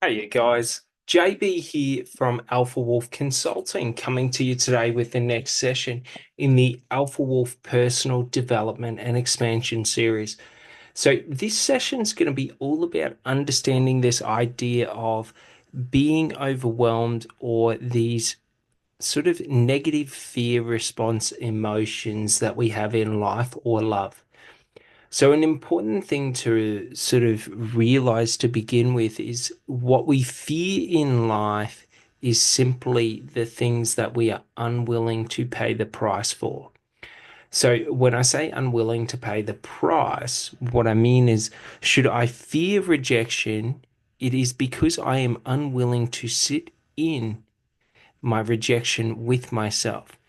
Hey you guys, JB here from Alpha Wolf Consulting, coming to you today with the next session in the Alpha Wolf Personal Development and Expansion series. So, this session is going to be all about understanding this idea of being overwhelmed or these sort of negative fear response emotions that we have in life or love. So, an important thing to sort of realize to begin with is what we fear in life is simply the things that we are unwilling to pay the price for. So, when I say unwilling to pay the price, what I mean is, should I fear rejection, it is because I am unwilling to sit in my rejection with myself.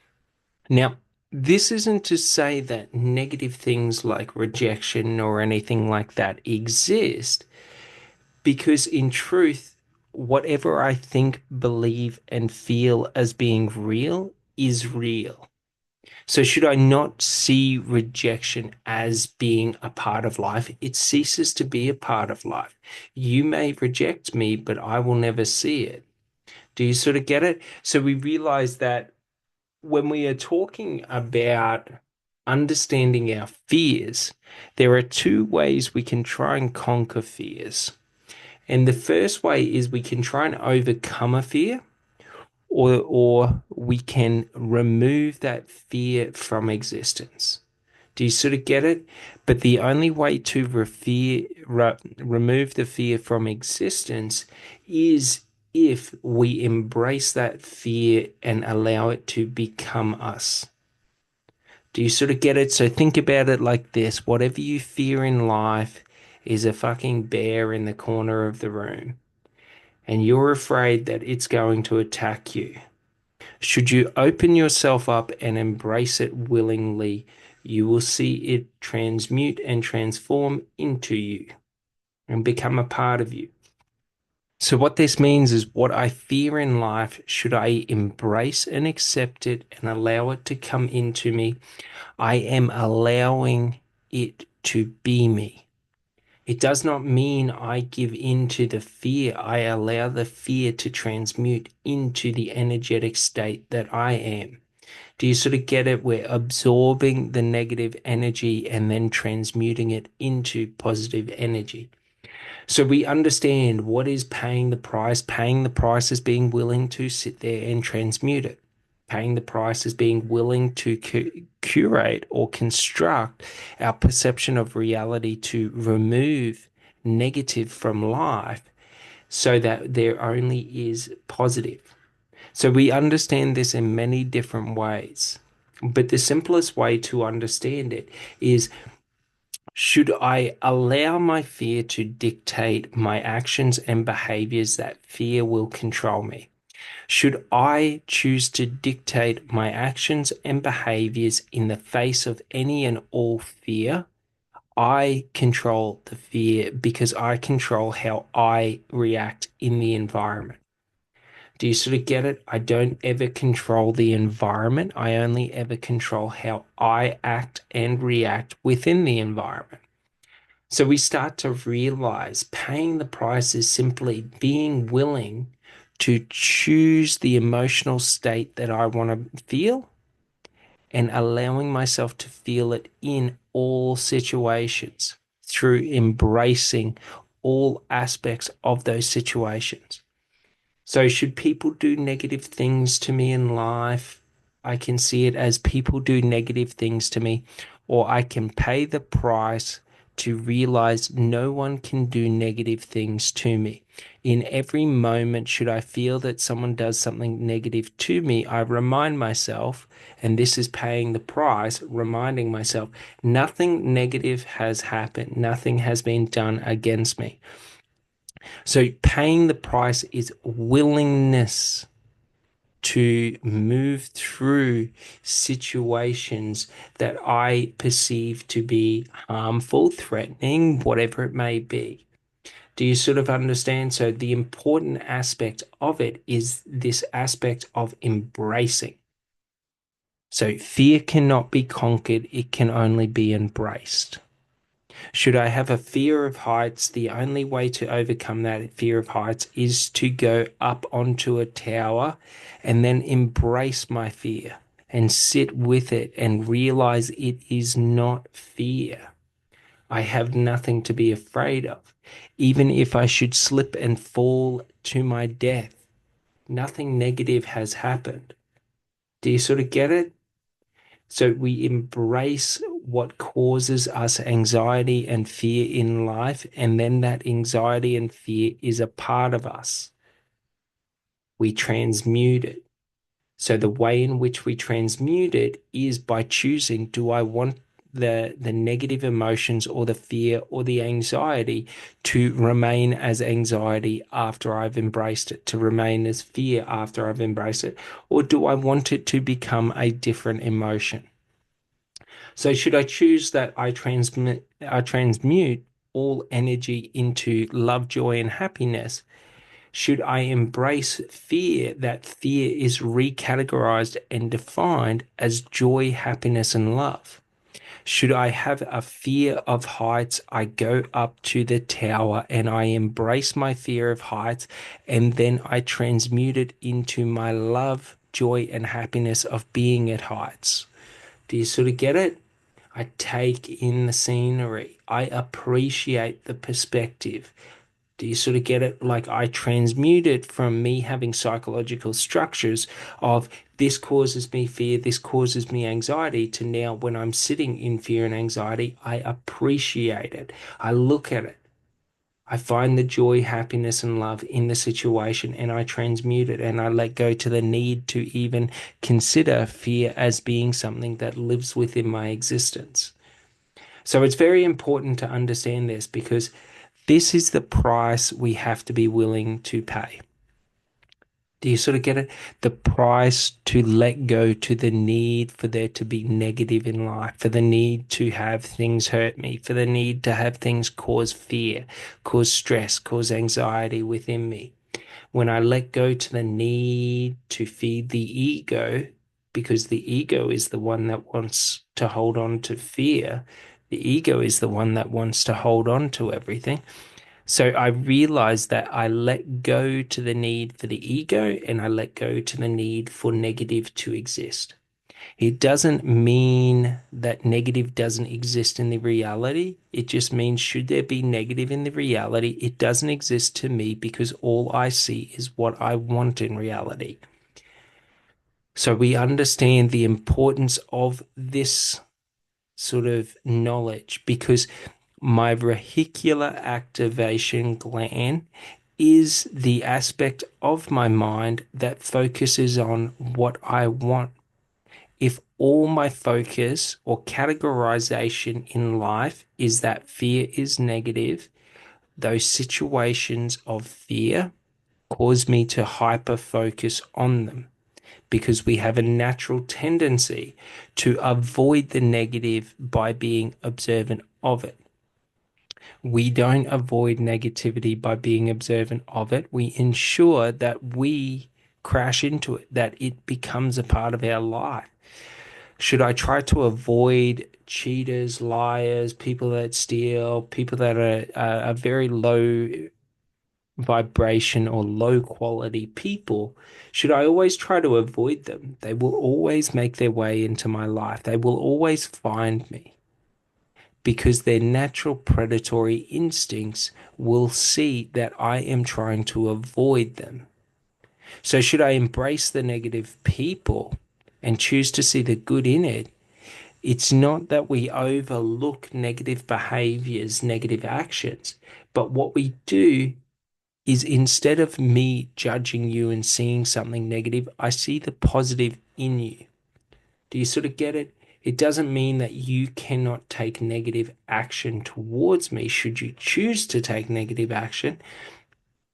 Now, this isn't to say that negative things like rejection or anything like that exist, because in truth, whatever I think, believe, and feel as being real is real. So, should I not see rejection as being a part of life? It ceases to be a part of life. You may reject me, but I will never see it. Do you sort of get it? So, we realize that when we are talking about understanding our fears, there are two ways we can try and conquer fears. And the first way is we can try and overcome a fear, or we can remove that fear from existence. Do you sort of get it? But the only way to remove the fear from existence is if we embrace that fear and allow it to become us. Do you sort of get it? So think about it like this. Whatever you fear in life is a fucking bear in the corner of the room, and you're afraid that it's going to attack you. Should you open yourself up and embrace it willingly, you will see it transmute and transform into you and become a part of you. So, what this means is what I fear in life, should I embrace and accept it and allow it to come into me, I am allowing it to be me. It does not mean I give in to the fear. I allow the fear to transmute into the energetic state that I am. Do you sort of get it? We're absorbing the negative energy and then transmuting it into positive energy. So we understand what is paying the price. Paying the price is being willing to sit there and transmute it. Paying the price is being willing to curate or construct our perception of reality to remove negative from life so that there only is positive. So we understand this in many different ways. But the simplest way to understand it is, should I allow my fear to dictate my actions and behaviors, that fear will control me? Should I choose to dictate my actions and behaviors in the face of any and all fear? I control the fear because I control how I react in the environment. Do you sort of get it? I don't ever control the environment. I only ever control how I act and react within the environment. So we start to realize paying the price is simply being willing to choose the emotional state that I want to feel and allowing myself to feel it in all situations through embracing all aspects of those situations. So, should people do negative things to me in life? I can see it as people do negative things to me, or I can pay the price to realize no one can do negative things to me. In every moment, should I feel that someone does something negative to me, I remind myself, and this is paying the price, reminding myself, nothing negative has happened, nothing has been done against me. So paying the price is willingness to move through situations that I perceive to be harmful, threatening, whatever it may be. Do you sort of understand? So the important aspect of it is this aspect of embracing. So fear cannot be conquered, it can only be embraced. Should I have a fear of heights? The only way to overcome that fear of heights is to go up onto a tower and then embrace my fear and sit with it and realize it is not fear. I have nothing to be afraid of. Even if I should slip and fall to my death, nothing negative has happened. Do you sort of get it? So we embrace what causes us anxiety and fear in life, and then that anxiety and fear is a part of us. We transmute it. So the way in which we transmute it is by choosing, do I want the negative emotions or the fear or the anxiety to remain as anxiety after I've embraced it, to remain as fear after I've embraced it, or do I want it to become a different emotion? So should I choose that I transmute all energy into love, joy, and happiness? Should I embrace fear, that fear is recategorized and defined as joy, happiness, and love? Should I have a fear of heights? I go up to the tower and I embrace my fear of heights, and then I transmute it into my love, joy, and happiness of being at heights. Do you sort of get it? I take in the scenery. I appreciate the perspective. Do you sort of get it? Like I transmute it from me having psychological structures of this causes me fear, this causes me anxiety, to now when I'm sitting in fear and anxiety, I appreciate it. I look at it. I find the joy, happiness, and love in the situation and I transmute it and I let go to the need to even consider fear as being something that lives within my existence. So it's very important to understand this because this is the price we have to be willing to pay. Do you sort of get it? The price to let go to the need for there to be negative in life, for the need to have things hurt me, for the need to have things cause fear, cause stress, cause anxiety within me. When I let go to the need to feed the ego, because the ego is the one that wants to hold on to fear, the ego is the one that wants to hold on to everything. So I realized that I let go to the need for the ego and I let go to the need for negative to exist. It doesn't mean that negative doesn't exist in the reality. It just means should there be negative in the reality, it doesn't exist to me because all I see is what I want in reality. So we understand the importance of this sort of knowledge because my reticular activation gland is the aspect of my mind that focuses on what I want. If all my focus or categorization in life is that fear is negative, those situations of fear cause me to hyper focus on them because we have a natural tendency to avoid the negative by being observant of it. We don't avoid negativity by being observant of it. We ensure that we crash into it, that it becomes a part of our life. Should I try to avoid cheaters, liars, people that steal, people that are very low vibration or low quality people? Should I always try to avoid them? They will always make their way into my life. They will always find me because their natural predatory instincts will see that I am trying to avoid them. So, should I embrace the negative people and choose to see the good in it? It's not that we overlook negative behaviors, negative actions, but what we do is instead of me judging you and seeing something negative, I see the positive in you. Do you sort of get it? It doesn't mean that you cannot take negative action towards me should you choose to take negative action.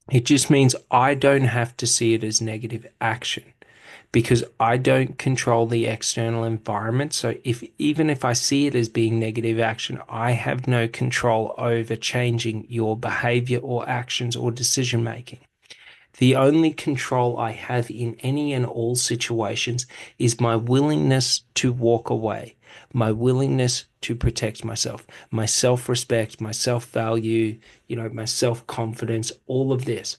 It just means I don't have to see it as negative action because I don't control the external environment. So if even if I see it as being negative action, I have no control over changing your behavior or actions or decision making. The only control I have in any and all situations is my willingness to walk away. my willingness to protect myself, my self-respect, my self-value, my self-confidence, all of this.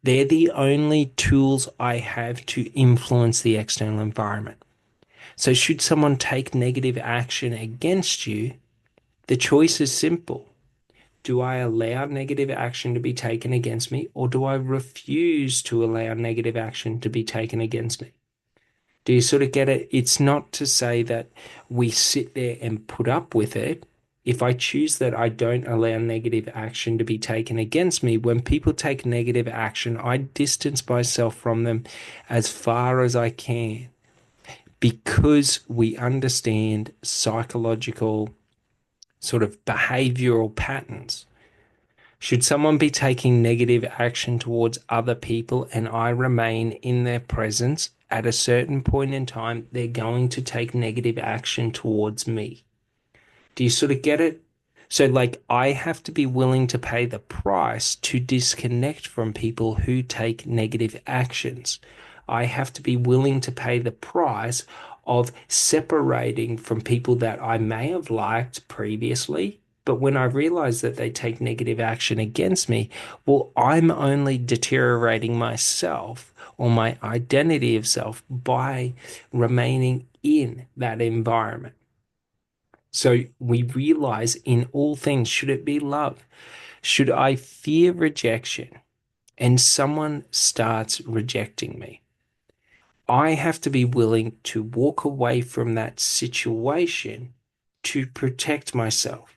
They're the only tools I have to influence the external environment. So, should someone take negative action against you, the choice is simple. Do I allow negative action to be taken against me, or do I refuse to allow negative action to be taken against me? Do you sort of get it? It's not to say that we sit there and put up with it. If I choose that I don't allow negative action to be taken against me, when people take negative action, I distance myself from them as far as I can because we understand psychological sort of behavioral patterns. Should someone be taking negative action towards other people and I remain in their presence, at a certain point in time, they're going to take negative action towards me. Do you sort of get it? So, like, I have to be willing to pay the price to disconnect from people who take negative actions. I have to be willing to pay the price of separating from people that I may have liked previously. But when I realize that they take negative action against me, well, I'm only deteriorating myself or my identity of self by remaining in that environment. So we realize in all things, should it be love? Should I fear rejection and someone starts rejecting me? I have to be willing to walk away from that situation to protect myself,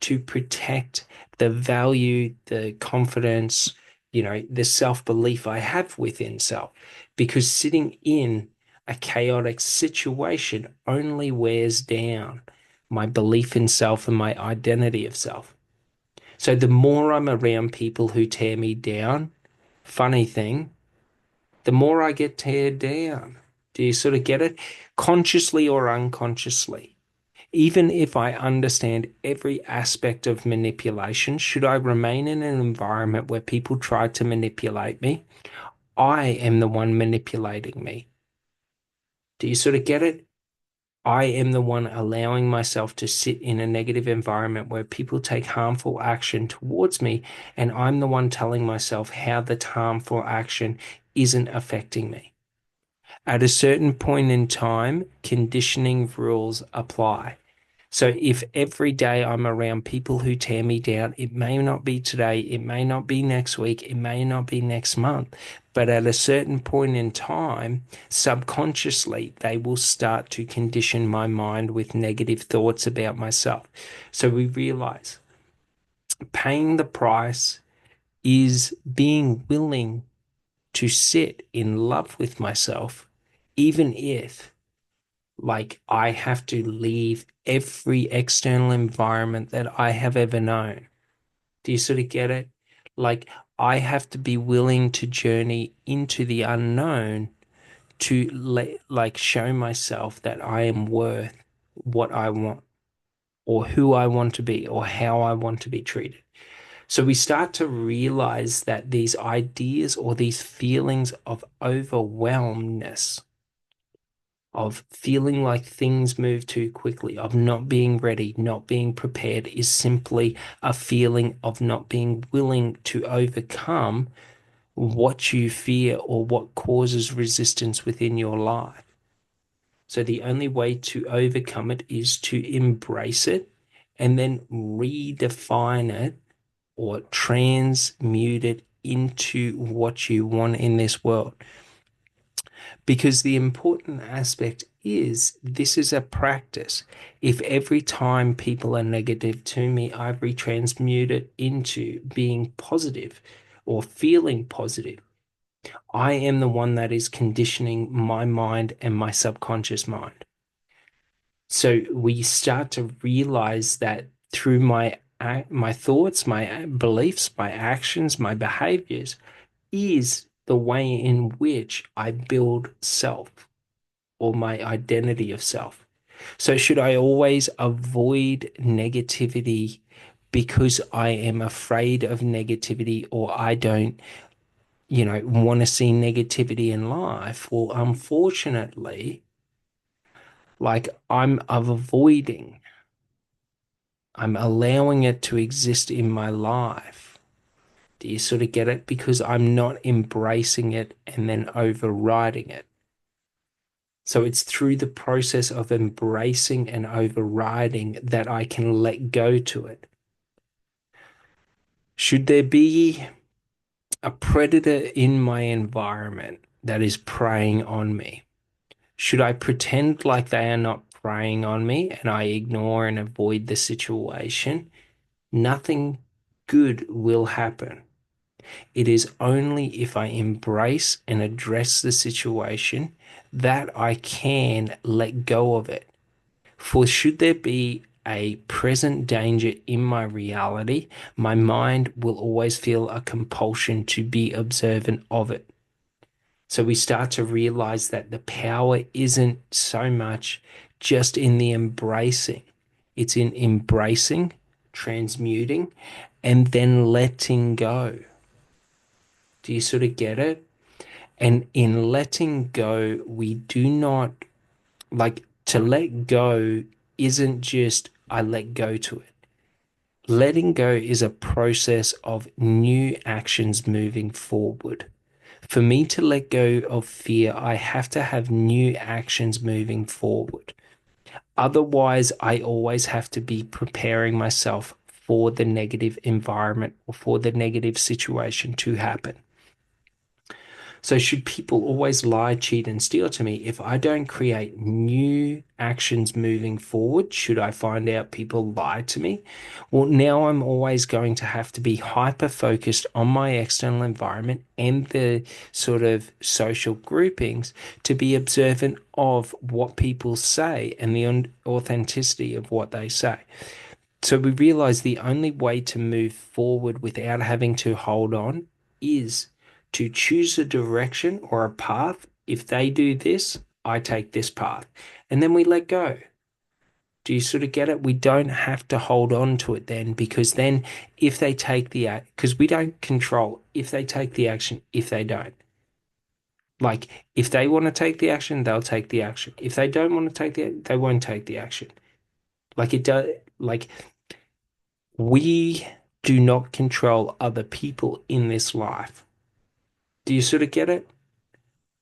to protect the value, the confidence, the self-belief I have within self. Because sitting in a chaotic situation only wears down my belief in self and my identity of self. So the more I'm around people who tear me down, funny thing, the more I get teared down. Do you sort of get it? Consciously or unconsciously. Even if I understand every aspect of manipulation, should I remain in an environment where people try to manipulate me? I am the one manipulating me. Do you sort of get it? I am the one allowing myself to sit in a negative environment where people take harmful action towards me, and I'm the one telling myself how that harmful action isn't affecting me. At a certain point in time, conditioning rules apply. So if every day I'm around people who tear me down, it may not be today, it may not be next week, it may not be next month, but at a certain point in time, subconsciously, they will start to condition my mind with negative thoughts about myself. So we realize paying the price is being willing to sit in love with myself, even if I have to leave every external environment that I have ever known. Do you sort of get it? Like, I have to be willing to journey into the unknown to show myself that I am worth what I want or who I want to be or how I want to be treated. So we start to realize that these ideas or these feelings of overwhelmness, of feeling like things move too quickly, of not being ready, not being prepared, is simply a feeling of not being willing to overcome what you fear or what causes resistance within your life. So the only way to overcome it is to embrace it and then redefine it or transmute it into what you want in this world. Because the important aspect is this is a practice. If every time people are negative to me, I retransmute it into being positive or feeling positive, I am the one that is conditioning my mind and my subconscious mind. So we start to realize that through my thoughts, my beliefs, my actions, my behaviors is the way in which I build self or my identity of self. So, should I always avoid negativity because I am afraid of negativity or I don't, want to see negativity in life? Well, unfortunately, Like I'm avoiding, I'm allowing it to exist in my life. Do you sort of get it? Because I'm not embracing it and then overriding it. So it's through the process of embracing and overriding that I can let go to it. Should there be a predator in my environment that is preying on me? Should I pretend like they are not preying on me and I ignore and avoid the situation? Nothing good will happen. It is only if I embrace and address the situation that I can let go of it. For should there be a present danger in my reality, my mind will always feel a compulsion to be observant of it. So we start to realize that the power isn't so much just in the embracing, it's in embracing, transmuting, and then letting go. Do you sort of get it? And in letting go, we do not like to let go isn't just I let go to it. Letting go is a process of new actions moving forward. For me to let go of fear, I have to have new actions moving forward. Otherwise, I always have to be preparing myself for the negative environment or for the negative situation to happen. So, should people always lie, cheat, and steal to me? If I don't create new actions moving forward, should I find out people lie to me? Well, now I'm always going to have to be hyper focused on my external environment and the sort of social groupings to be observant of what people say and the authenticity of what they say. So, we realize the only way to move forward without having to hold on is to choose a direction or a path. If they do this, I take this path. And then we let go. Do you sort of get it? We don't have to hold on to it then, because then if they take the act, because we don't control if they take the action, if they don't. Like if they want to take the action, they'll take the action. If they don't want to take they won't take the action. Like it does, like we do not control other people in this life. Do you sort of get it?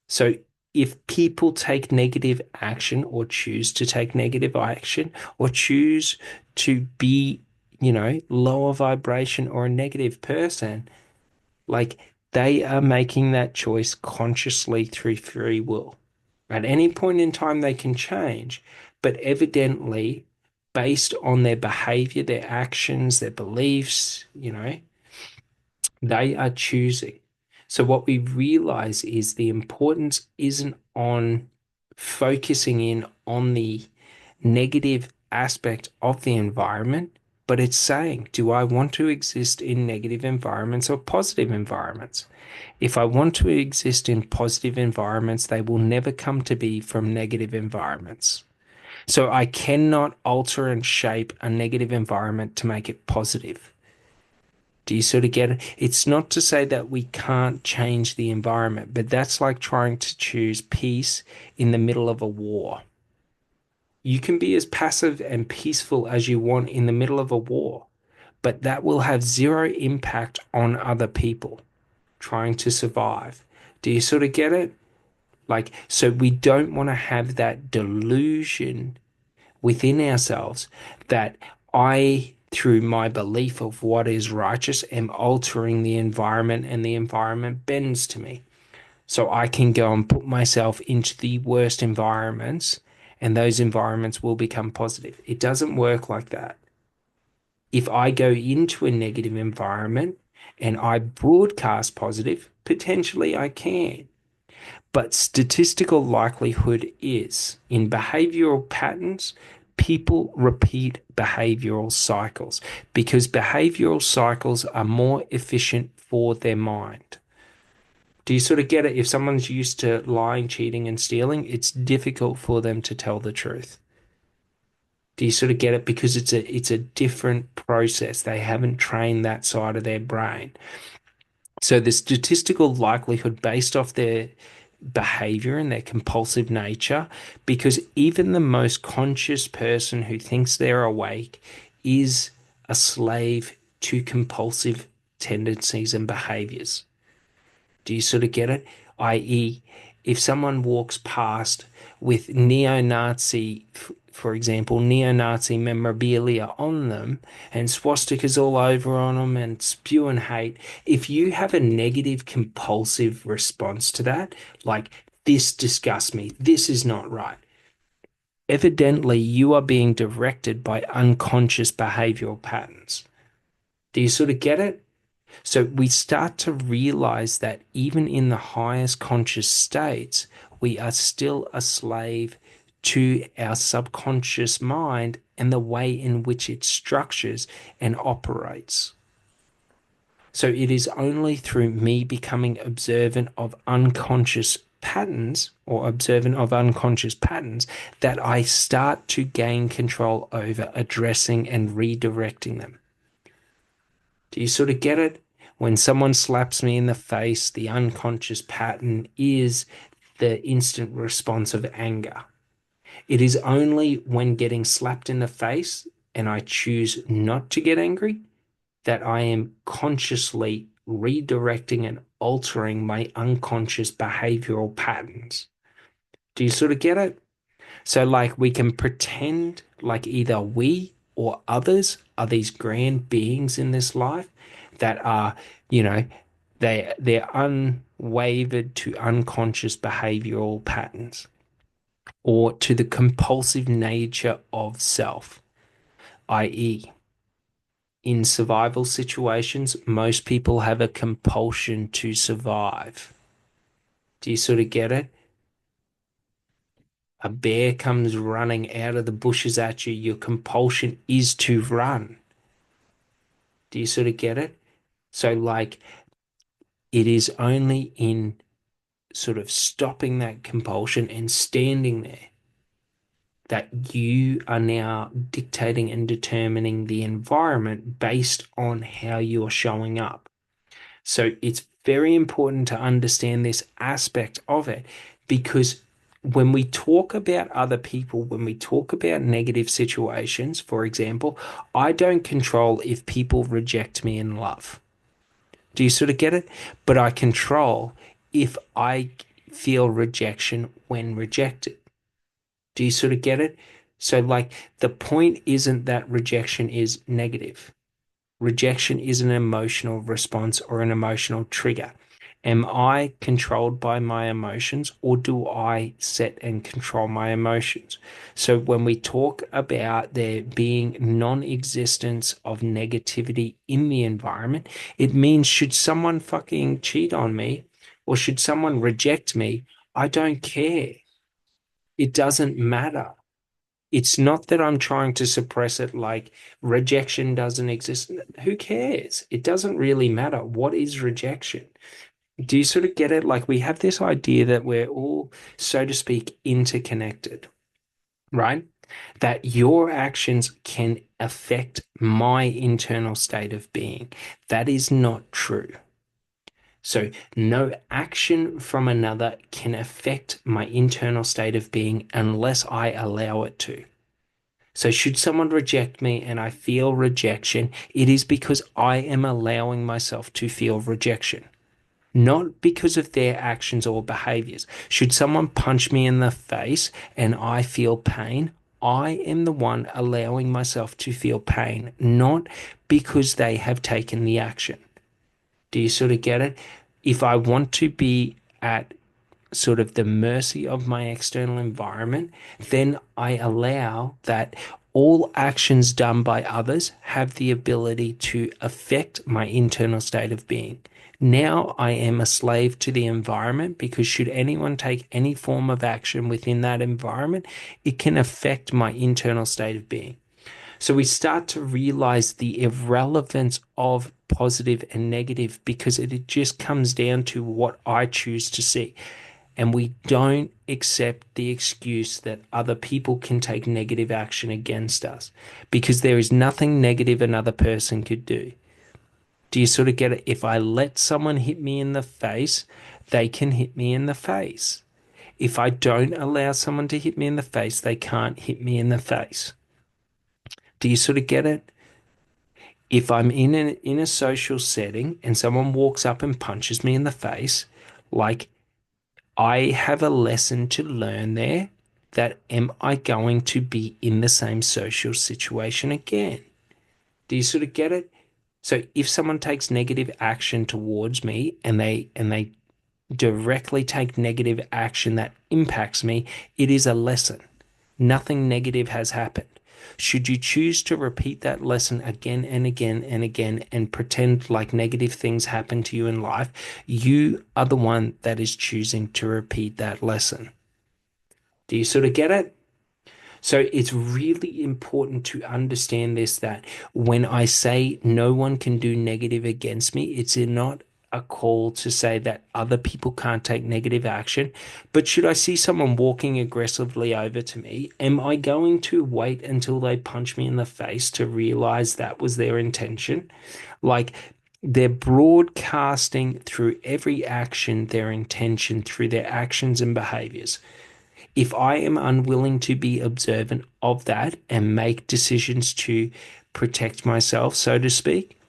So if people take negative action or choose to take negative action or choose to be, lower vibration or a negative person, like they are making that choice consciously through free will. At any point in time, they can change, but evidently, based on their behavior, their actions, their beliefs, they are choosing. So, what we realize is the importance isn't on focusing in on the negative aspect of the environment, but it's saying, do I want to exist in negative environments or positive environments? If I want to exist in positive environments, they will never come to be from negative environments. So, I cannot alter and shape a negative environment to make it positive. Do you sort of get it? It's not to say that we can't change the environment, but that's like trying to choose peace in the middle of a war. You can be as passive and peaceful as you want in the middle of a war, but that will have zero impact on other people trying to survive. Do you sort of get it? Like, so we don't want to have that delusion within ourselves that through my belief of what is righteous, am altering the environment and the environment bends to me. So I can go and put myself into the worst environments and those environments will become positive. It doesn't work like that. If I go into a negative environment and I broadcast positive, potentially I can. But statistical likelihood is in behavioral patterns, people repeat behavioral cycles because behavioral cycles are more efficient for their mind. Do you sort of get it? If someone's used to lying, cheating, and stealing, it's difficult for them to tell the truth. Do you sort of get it? Because it's a different process. They haven't trained that side of their brain. So the statistical likelihood based off their behavior and their compulsive nature, because even the most conscious person who thinks they're awake is a slave to compulsive tendencies and behaviors. Do you sort of get it? I.e., if someone walks past with neo-Nazi, for example, neo-Nazi memorabilia on them and swastikas all over on them and spewing hate, if you have a negative compulsive response to that, like, this disgusts me, this is not right, evidently you are being directed by unconscious behavioral patterns. Do you sort of get it? So we start to realize that even in the highest conscious states, we are still a slave to our subconscious mind and the way in which it structures and operates. So it is only through me becoming observant of unconscious patterns or observant of unconscious patterns that I start to gain control over addressing and redirecting them. Do you sort of get it? When someone slaps me in the face, the unconscious pattern is the instant response of anger. It is only when getting slapped in the face and I choose not to get angry that I am consciously redirecting and altering my unconscious behavioral patterns. Do you sort of get it? So, like, we can pretend like either we or others are these grand beings in this life that are, you know, they're unwavered to unconscious behavioral patterns or to the compulsive nature of self, i.e., in survival situations, most people have a compulsion to survive. Do you sort of get it? A bear comes running out of the bushes at you, your compulsion is to run. Do you sort of get it? So, like, it is only in sort of stopping that compulsion and standing there that you are now dictating and determining the environment based on how you're showing up. So it's very important to understand this aspect of it, because when we talk about other people, when we talk about negative situations, for example, I don't control if people reject me in love. Do you sort of get it? But I control if I feel rejection when rejected. Do you sort of get it? So, like, the point isn't that rejection is negative. Rejection is an emotional response or an emotional trigger. Am I controlled by my emotions, or do I set and control my emotions? So when we talk about there being non-existence of negativity in the environment, it means should someone fucking cheat on me or should someone reject me, I don't care. It doesn't matter. It's not that I'm trying to suppress it, like rejection doesn't exist. Who cares? It doesn't really matter. What is rejection? Do you sort of get it? Like, we have this idea that we're all, so to speak, interconnected, right? That your actions can affect my internal state of being. That is not true. So, no action from another can affect my internal state of being unless I allow it to. So, should someone reject me and I feel rejection, it is because I am allowing myself to feel rejection, not because of their actions or behaviors. Should someone punch me in the face and I feel pain, I am the one allowing myself to feel pain, not because they have taken the action. Do you sort of get it? If I want to be at sort of the mercy of my external environment, then I allow that all actions done by others have the ability to affect my internal state of being. Now I am a slave to the environment, because should anyone take any form of action within that environment, it can affect my internal state of being. So we start to realize the irrelevance of positive and negative, because it just comes down to what I choose to see. And we don't accept the excuse that other people can take negative action against us, because there is nothing negative another person could do. Do you sort of get it? If I let someone hit me in the face, they can hit me in the face. If I don't allow someone to hit me in the face, they can't hit me in the face. Do you sort of get it? If I'm in a social setting and someone walks up and punches me in the face, like I have a lesson to learn there that am I going to be in the same social situation again? Do you sort of get it? So if someone takes negative action towards me and they directly take negative action that impacts me, it is a lesson. Nothing negative has happened. Should you choose to repeat that lesson again and again and again and pretend like negative things happen to you in life, you are the one that is choosing to repeat that lesson. Do you sort of get it? So it's really important to understand this that when I say no one can do negative against me, it's not a call to say that other people can't take negative action. But should I see someone walking aggressively over to me, am I going to wait until they punch me in the face to realize that was their intention? Like they're broadcasting through every action their intention through their actions and behaviors. If I am unwilling to be observant of that and make decisions to protect myself, so to speak,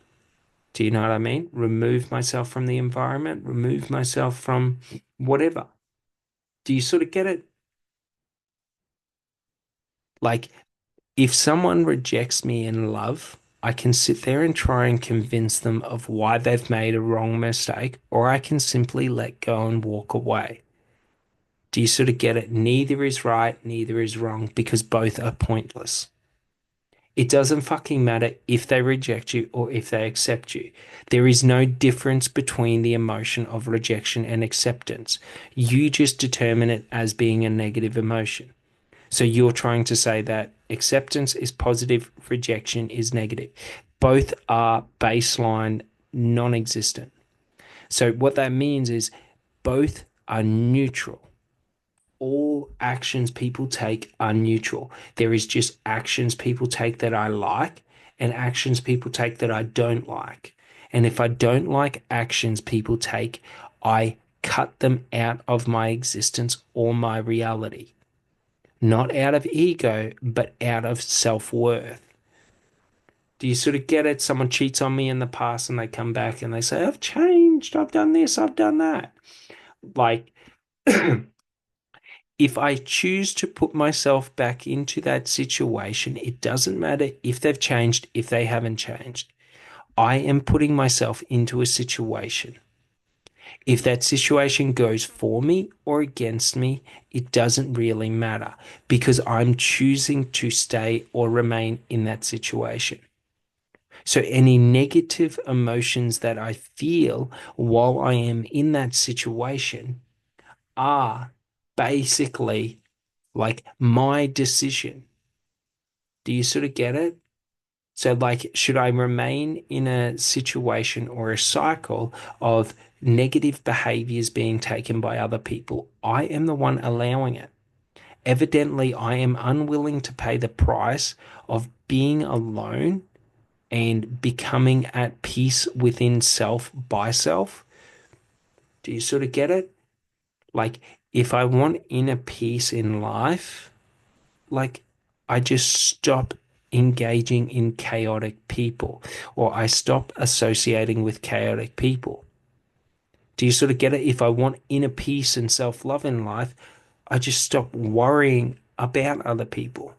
do you know what I mean? Remove myself from the environment, remove myself from whatever. Do you sort of get it? Like, if someone rejects me in love, I can sit there and try and convince them of why they've made a wrong mistake, or I can simply let go and walk away. Do you sort of get it? Neither is right, neither is wrong, because both are pointless. It doesn't fucking matter if they reject you or if they accept you. There is no difference between the emotion of rejection and acceptance. You just determine it as being a negative emotion. So you're trying to say that acceptance is positive, rejection is negative. Both are baseline non existent. So what that means is both are neutral. All actions people take are neutral. There is just actions people take that I like and actions people take that I don't like. And if I don't like actions people take, I cut them out of my existence or my reality. Not out of ego, but out of self-worth. Do you sort of get it? Someone cheats on me in the past and they come back and they say, I've changed, I've done this, I've done that. Like, if I choose to put myself back into that situation, it doesn't matter if they've changed, if they haven't changed. I am putting myself into a situation. If that situation goes for me or against me, it doesn't really matter because I'm choosing to stay or remain in that situation. So, any negative emotions that I feel while I am in that situation are basically like my decision. Do you sort of get it? So, like, should I remain in a situation or a cycle of negative behaviors being taken by other people? I am the one allowing it. Evidently, I am unwilling to pay the price of being alone and becoming at peace within self by self. Do you sort of get it? Like, if I want inner peace in life, like I just stop engaging in chaotic people or I stop associating with chaotic people. Do you sort of get it? If I want inner peace and self-love in life, I just stop worrying about other people.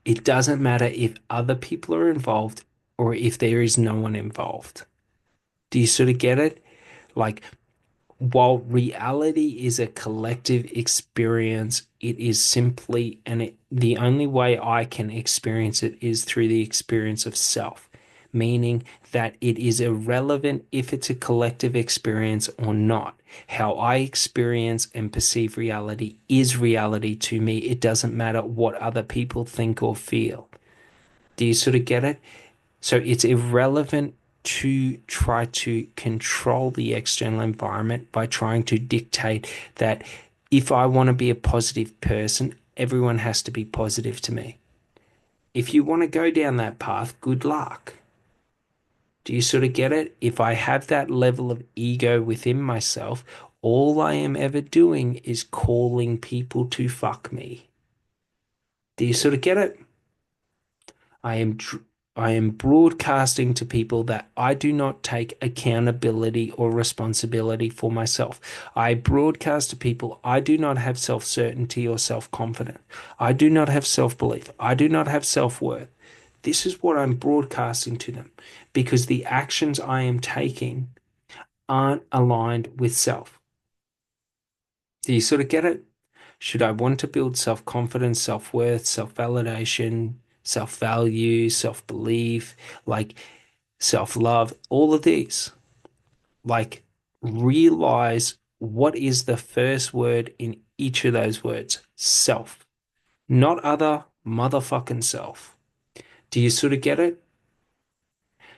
It doesn't matter if other people are involved or if there is no one involved. Do you sort of get it? Like while reality is a collective experience, it is simply, the only way I can experience it is through the experience of self, meaning that it is irrelevant if it's a collective experience or not. How I experience and perceive reality is reality to me. It doesn't matter what other people think or feel. Do you sort of get it? So it's irrelevant to try to control the external environment by trying to dictate that if I want to be a positive person, everyone has to be positive to me. If you want to go down that path, good luck. Do you sort of get it? If I have that level of ego within myself, all I am ever doing is calling people to fuck me. Do you sort of get it? I am dr- I am broadcasting to people that I do not take accountability or responsibility for myself. I broadcast to people I do not have self-certainty or self-confidence. I do not have self-belief. I do not have self-worth. This is what I'm broadcasting to them because the actions I am taking aren't aligned with self. Do you sort of get it? Should I want to build self confidence, self worth, self validation, self value, self belief, like self love, all of these? Like, realize what is the first word in each of those words? Self, not other, motherfucking self. Do you sort of get it?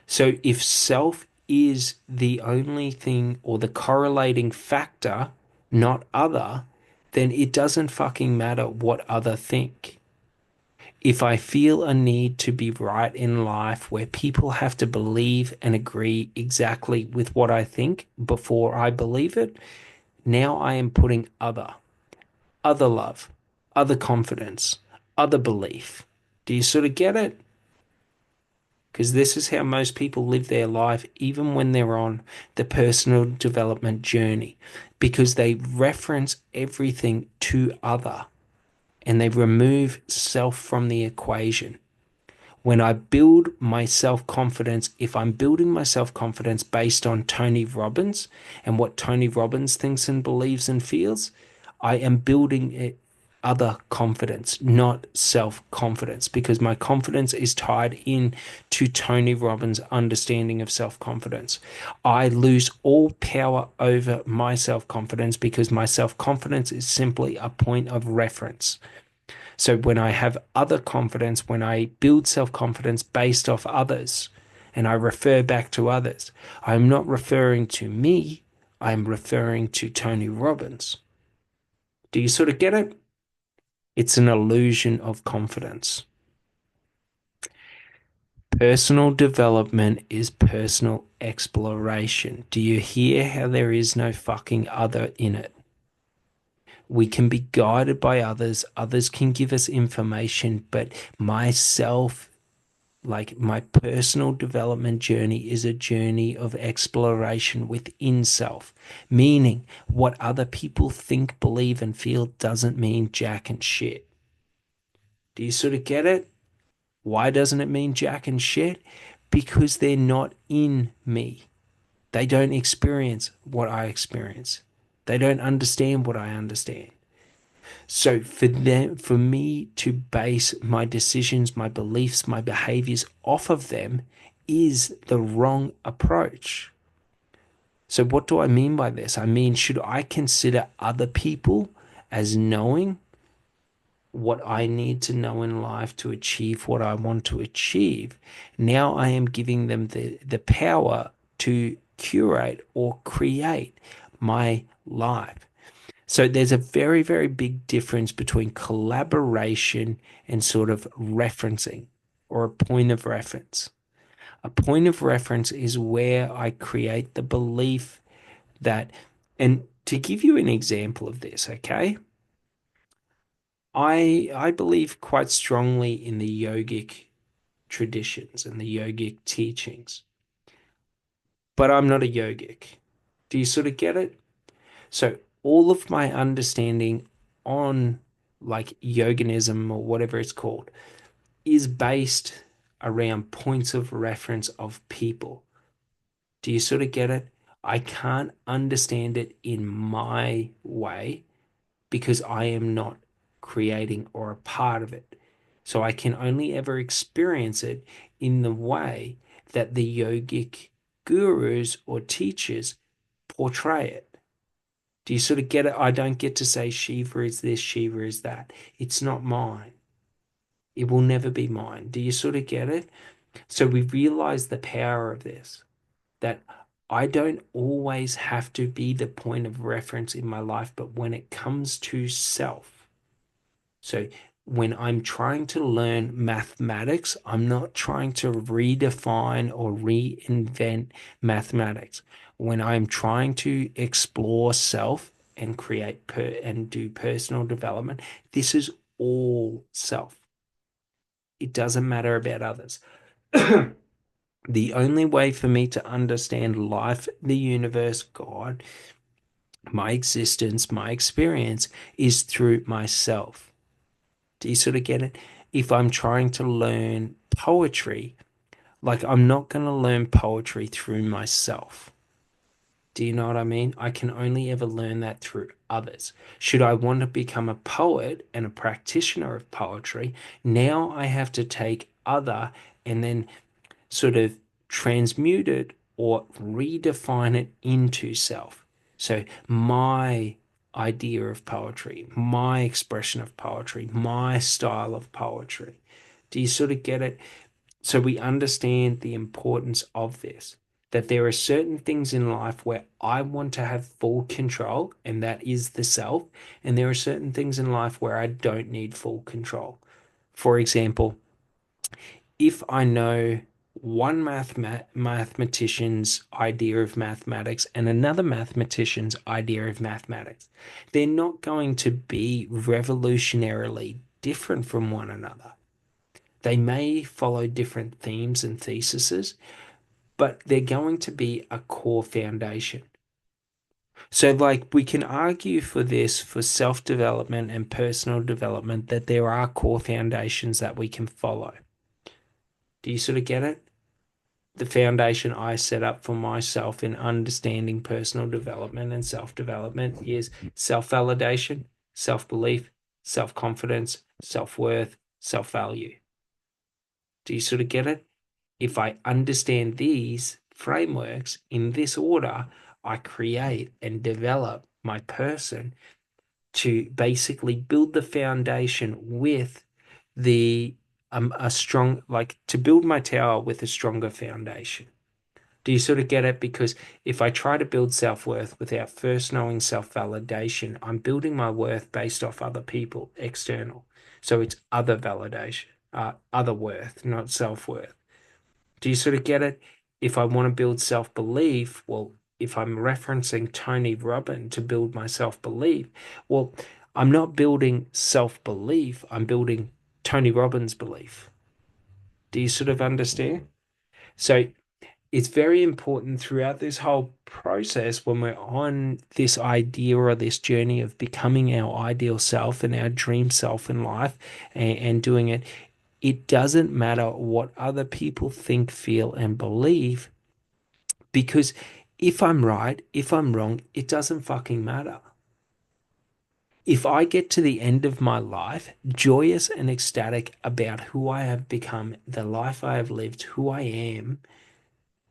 So, if self is the only thing or the correlating factor, not other, then it doesn't fucking matter what other think. If I feel a need to be right in life where people have to believe and agree exactly with what I think before I believe it, now I am putting other love, other confidence, other belief. Do you sort of get it? Because this is how most people live their life, even when they're on the personal development journey, because they reference everything to other and they remove self from the equation. When I build my self confidence, if I'm building my self confidence based on Tony Robbins and what Tony Robbins thinks and believes and feels, I am building it other confidence, not self confidence, because my confidence is tied in to Tony Robbins' understanding of self confidence. I lose all power over my self confidence because my self confidence is simply a point of reference. So when I have other confidence, when I build self-confidence based off others, and I refer back to others, I'm not referring to me, I'm referring to Tony Robbins. Do you sort of get it? It's an illusion of confidence. Personal development is personal exploration. Do you hear how there is no fucking other in it? We can be guided by others, others can give us information, but myself, like my personal development journey is a journey of exploration within self, meaning what other people think, believe, and feel doesn't mean jack and shit. Do you sort of get it? Why doesn't it mean jack and shit? Because they're not in me. They don't experience what I experience. They don't understand what I understand. So for me to base my decisions, my beliefs, my behaviors off of them is the wrong approach. So what do I mean by this? I mean, should I consider other people as knowing what I need to know in life to achieve what I want to achieve? Now I am giving them the power to curate or create my life. So there's a very, very big difference between collaboration and sort of referencing or a point of reference. A point of reference is where I create the belief that, and to give you an example of this, okay? I believe quite strongly in the yogic traditions and the yogic teachings, but I'm not a yogic. Do you sort of get it? So all of my understanding on like yoginism or whatever it's called is based around points of reference of people. Do you sort of get it? I can't understand it in my way because I am not creating or a part of it. So I can only ever experience it in the way that the yogic gurus or teachers portray it. Do you sort of get it? I don't get to say Shiva is this, Shiva is that. It's not mine. It will never be mine. Do you sort of get it? So we realize the power of this, that I don't always have to be the point of reference in my life, but when it comes to self, so when I'm trying to learn mathematics, I'm not trying to redefine or reinvent mathematics. When I'm trying to explore self and and do personal development, this is all self. It doesn't matter about others. The only way for me to understand life, the universe, God, my existence, my experience is through myself. Do you sort of get it? If I'm trying to learn poetry, like I'm not going to learn poetry through myself. Do you know what I mean? I can only ever learn that through others. Should I want to become a poet and a practitioner of poetry, now I have to take other and then sort of transmute it or redefine it into self. So, my idea of poetry, my expression of poetry, my style of poetry. Do you sort of get it? So, we understand the importance of this. That there are certain things in life where I want to have full control, and that is the self. And there are certain things in life where I don't need full control. For example, if I know one mathematician's idea of mathematics and another mathematician's idea of mathematics, they're not going to be revolutionarily different from one another. They may follow different themes and theses, but they're going to be a core foundation. So, like, we can argue for this for self development and personal development that there are core foundations that we can follow. Do you sort of get it? The foundation I set up for myself in understanding personal development and self development is self validation, self belief, self confidence, self worth, self value. Do you sort of get it? If I understand these frameworks in this order, I create and develop my person to basically build the foundation with the a strong, like, to build my tower with a stronger foundation. Do you sort of get it? Because if I try to build self-worth without first knowing self-validation, I'm building my worth based off other people, external. So it's other validation, other worth, not self-worth. Do you sort of get it? If I want to build self-belief, well, if I'm referencing Tony Robbins to build my self-belief, well, I'm not building self-belief, I'm building Tony Robbins' belief. Do you sort of understand? So it's very important throughout this whole process when we're on this idea or this journey of becoming our ideal self and our dream self in life and doing it. It doesn't matter what other people think, feel, and believe, because if I'm right, if I'm wrong, it doesn't fucking matter. If I get to the end of my life joyous and ecstatic about who I have become, the life I have lived, who I am,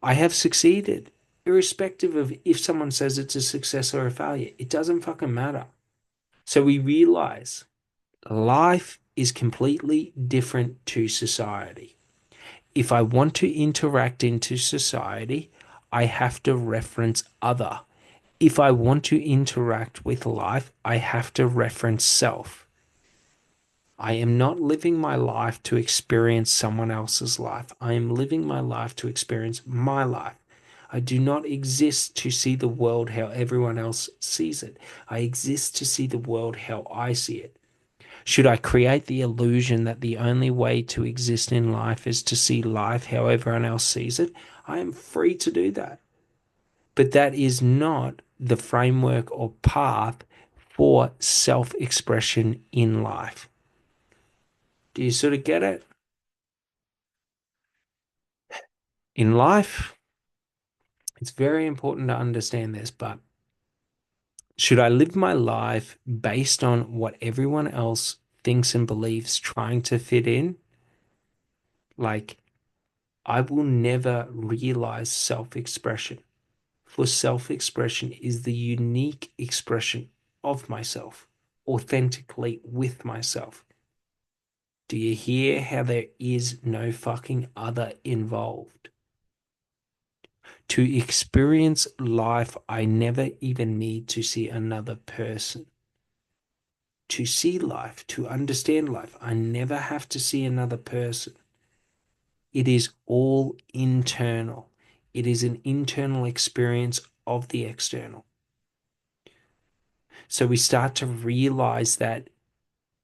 I have succeeded, irrespective of if someone says it's a success or a failure. It doesn't fucking matter. So we realize life is completely different to society. If I want to interact into society, I have to reference other. If I want to interact with life, I have to reference self. I am not living my life to experience someone else's life. I am living my life to experience my life. I do not exist to see the world how everyone else sees it. I exist to see the world how I see it. Should I create the illusion that the only way to exist in life is to see life how everyone else sees it? I am free to do that. But that is not the framework or path for self expression in life. Do you sort of get it? In life, it's very important to understand this, but should I live my life based on what everyone else thinks and believes, trying to fit in? Like, I will never realize self expression. For self expression is the unique expression of myself, authentically with myself. Do you hear how there is no fucking other involved? To experience life, I never even need to see another person. to see life, to understand life. I never have to see another person. It is all internal. It is an internal experience of the external. So we start to realize that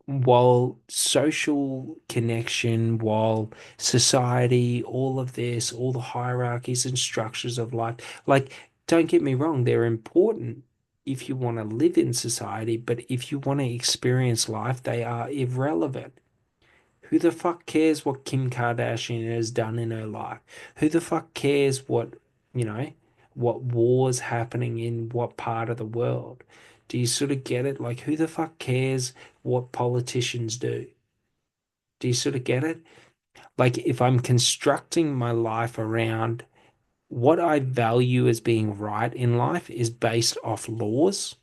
while social connection, while society, all of this, all the hierarchies and structures of life, like, don't get me wrong, they're important if you want to live in society, but if you want to experience life, they are irrelevant. Who the fuck cares what Kim Kardashian has done in her life? Who the fuck cares what, you know, what wars happening in what part of the world? Do you sort of get it? Like, who the fuck cares what politicians do? Do you sort of get it? Like, if I'm constructing my life around what I value as being right in life is based off laws.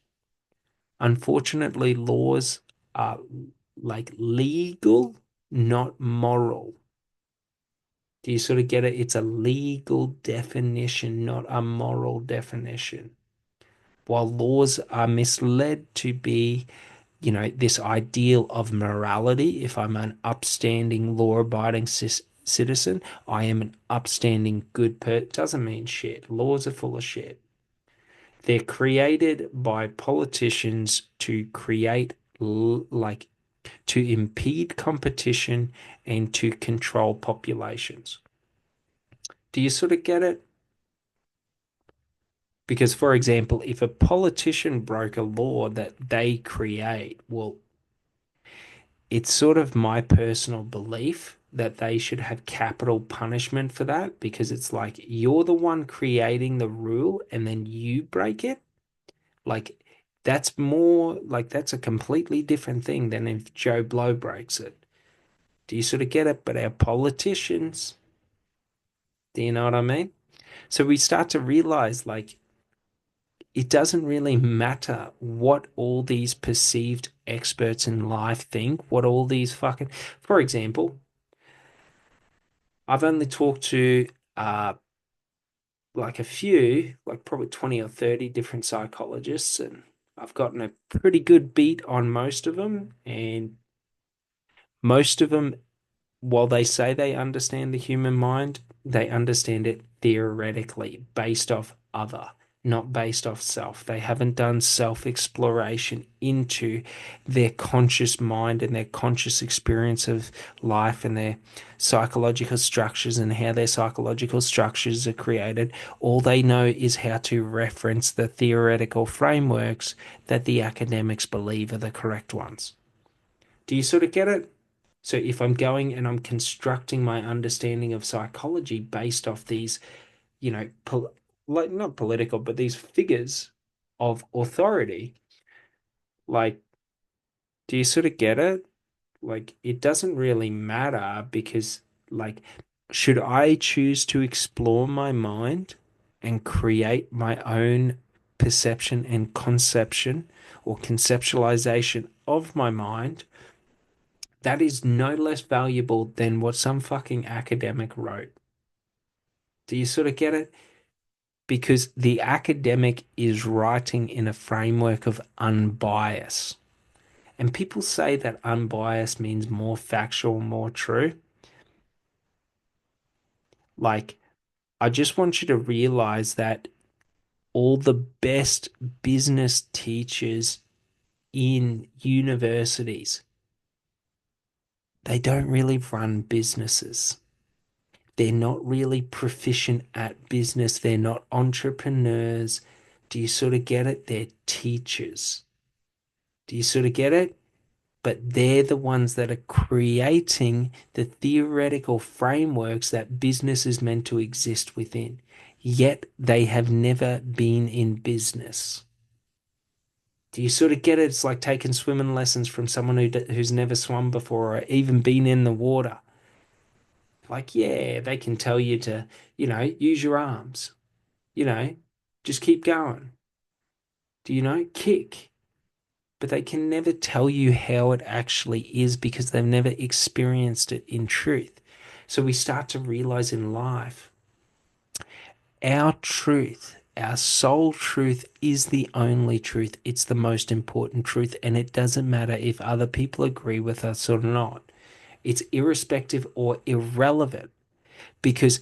Unfortunately, laws are like legal, not moral. Do you sort of get it? It's a legal definition, not a moral definition. While laws are misled to be, this ideal of morality, if I'm an upstanding, law-abiding citizen, I am an upstanding, good person. Doesn't mean shit. Laws are full of shit. They're created by politicians to create, like, to impede competition and to control populations. Do you sort of get it? Because, for example, if a politician broke a law that they create, well, it's sort of my personal belief that they should have capital punishment for that because it's like you're the one creating the rule and then you break it. Like, that's more like that's a completely different thing than if Joe Blow breaks it. Do you sort of get it? But our politicians, do you know what I mean? So we start to realize like it doesn't really matter what all these perceived experts in life think, what all these fucking, for example, I've only talked to uh like a few, like probably 20 or 30 different psychologists, and I've gotten a pretty good beat on most of them, and most of them, while they say they understand the human mind, they understand it theoretically based off other, not based off self. They haven't done self exploration into their conscious mind and their conscious experience of life and their psychological structures and how their psychological structures are created. All they know is how to reference the theoretical frameworks that the academics believe are the correct ones. Do you sort of get it? So if I'm going and I'm constructing my understanding of psychology based off these, like not political, but these figures of authority, like, do you sort of get it? Like, it doesn't really matter because, like, should I choose to explore my mind and create my own perception and conception or conceptualization of my mind? That is no less valuable than what some fucking academic wrote. Do you sort of get it? Because the academic is writing in a framework of unbiased. And people say that unbiased means more factual, more true. Like, I just want you to realize that all the best business teachers in universities, they don't really run businesses. They're not really proficient at business. They're not entrepreneurs. Do you sort of get it? They're teachers. Do you sort of get it? But they're the ones that are creating the theoretical frameworks that business is meant to exist within. Yet they have never been in business. Do you sort of get it? It's like taking swimming lessons from someone who's never swum before or even been in the water. Like, yeah, they can tell you to, use your arms, you know, just keep going. Do you know? Kick. But they can never tell you how it actually is because they've never experienced it in truth. So we start to realize in life, our truth Our soul truth is the only truth. It's the most important truth, and it doesn't matter if other people agree with us or not. It's irrespective or irrelevant because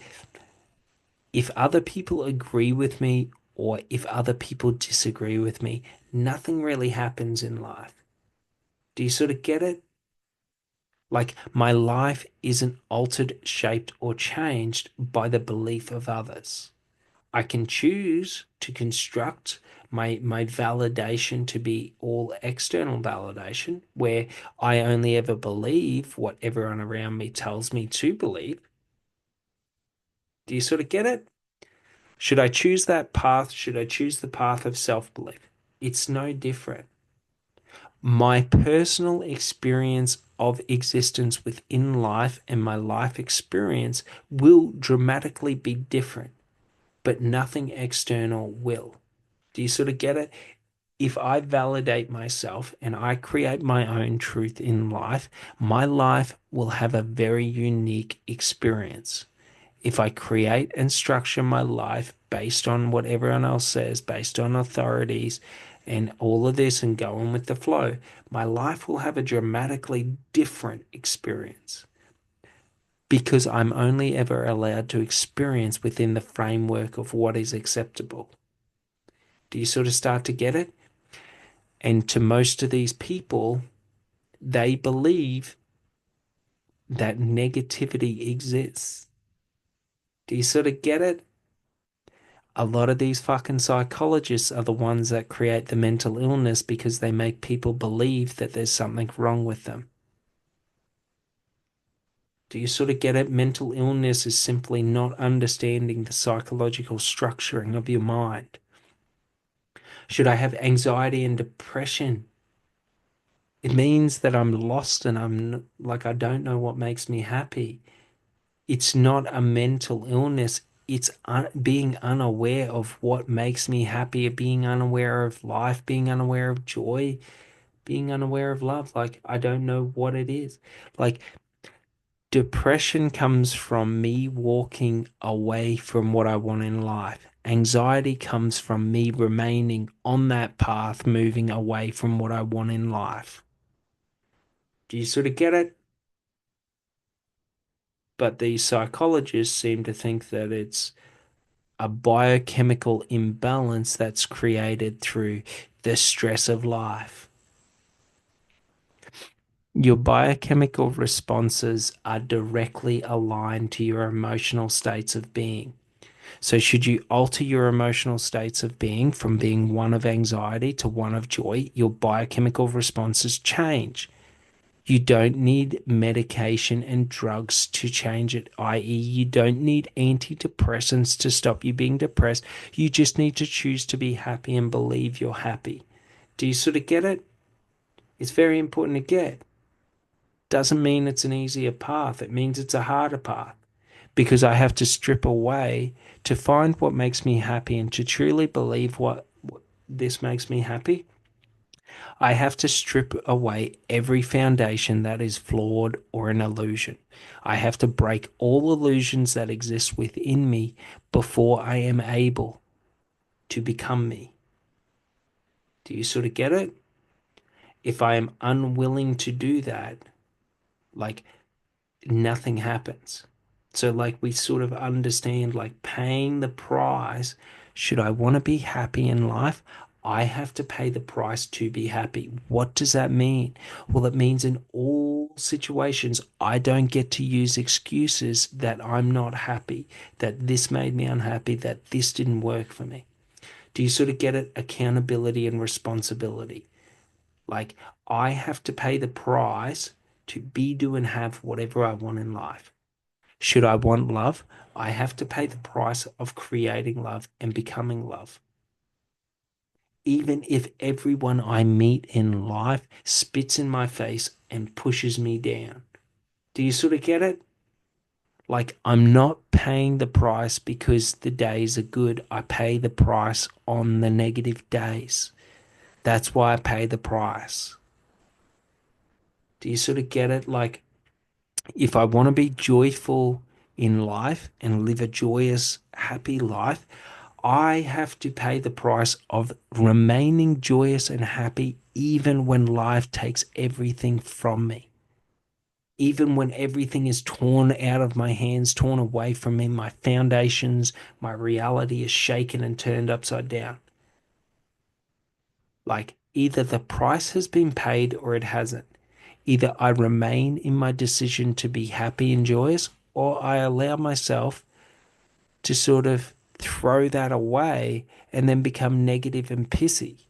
if other people agree with me or if other people disagree with me, nothing really happens in life. Do you sort of get it? Like my life isn't altered, shaped, or changed by the belief of others. I can choose to construct my validation to be all external validation, where I only ever believe what everyone around me tells me to believe. Do you sort of get it? Should I choose that path? Should I choose the path of self-belief? It's no different. My personal experience of existence within life and my life experience will dramatically be different, but nothing external will. Do you sort of get it? If I validate myself and I create my own truth in life, my life will have a very unique experience. If I create and structure my life based on what everyone else says, based on authorities and all of this and go on with the flow, my life will have a dramatically different experience because I'm only ever allowed to experience within the framework of what is acceptable. Do you sort of start to get it? And to most of these people, they believe that negativity exists. Do you sort of get it? A lot of these fucking psychologists are the ones that create the mental illness because they make people believe that there's something wrong with them. Do you sort of get it? Mental illness is simply not understanding the psychological structuring of your mind. Should I have anxiety and depression? It means that I'm lost and like, I don't know what makes me happy. It's not a mental illness. It's being unaware of what makes me happy, being unaware of life, being unaware of joy, being unaware of love. Like, I don't know what it is. Like, depression comes from me walking away from what I want in life. Anxiety comes from me remaining on that path, moving away from what I want in life. Do you sort of get it? But these psychologists seem to think that it's a biochemical imbalance that's created through the stress of life. Your biochemical responses are directly aligned to your emotional states of being. So, should you alter your emotional states of being from being one of anxiety to one of joy, your biochemical responses change. You don't need medication and drugs to change it, i.e., you don't need antidepressants to stop you being depressed. You just need to choose to be happy and believe you're happy. Do you sort of get it? It's very important to get. Doesn't mean it's an easier path, it means it's a harder path because I have to strip away to find what makes me happy and to truly believe what this makes me happy. I have to strip away every foundation that is flawed or an illusion. I have to break all illusions that exist within me before I am able to become me. Do you sort of get it? If I am unwilling to do that, like nothing happens. So, like, we sort of understand, like, paying the price. Should I want to be happy in life? I have to pay the price to be happy. What does that mean? Well, it means in all situations, I don't get to use excuses that I'm not happy, that this made me unhappy, that this didn't work for me. Do you sort of get it? Accountability and responsibility. Like, I have to pay the price to be, do, and have whatever I want in life. Should I want love? I have to pay the price of creating love and becoming love. Even if everyone I meet in life spits in my face and pushes me down. Do you sort of get it? Like, I'm not paying the price because the days are good. I pay the price on the negative days. That's why I pay the price. Do you sort of get it? Like, if I want to be joyful in life and live a joyous, happy life, I have to pay the price of remaining joyous and happy even when life takes everything from me. Even when everything is torn out of my hands, torn away from me, my foundations, my reality is shaken and turned upside down. Like either the price has been paid or it hasn't. Either I remain in my decision to be happy and joyous, or I allow myself to sort of throw that away and then become negative and pissy.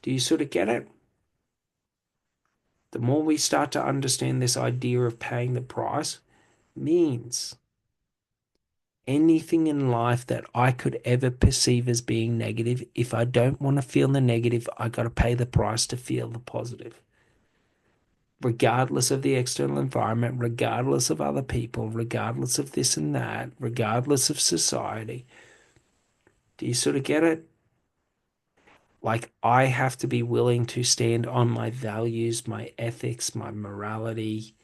Do you sort of get it? The more we start to understand this idea of paying the price means anything in life that I could ever perceive as being negative, if I don't want to feel the negative, I got to pay the price to feel the positive. Regardless of the external environment, regardless of other people, regardless of this and that, regardless of society. Do you sort of get it? Like, I have to be willing to stand on my values, my ethics, my morality.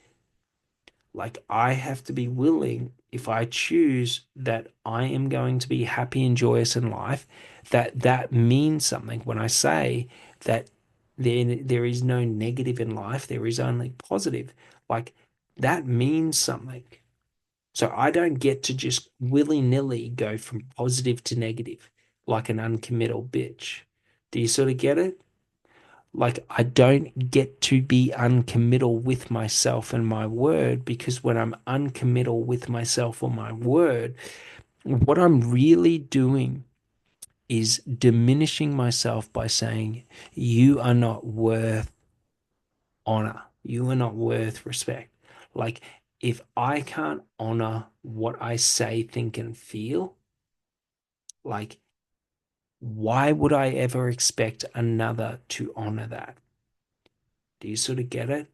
Like, I have to be willing, if I choose that I am going to be happy and joyous in life, that means something. When I say that there is no negative in life, there is only positive. Like, that means something. So I don't get to just willy-nilly go from positive to negative like an uncommittal bitch. Do you sort of get it? Like, I don't get to be uncommittal with myself and my word, because when I'm uncommittal with myself or my word, what I'm really doing is diminishing myself by saying, you are not worth honor. You are not worth respect. Like, if I can't honor what I say, think, and feel, like, why would I ever expect another to honor that? Do you sort of get it?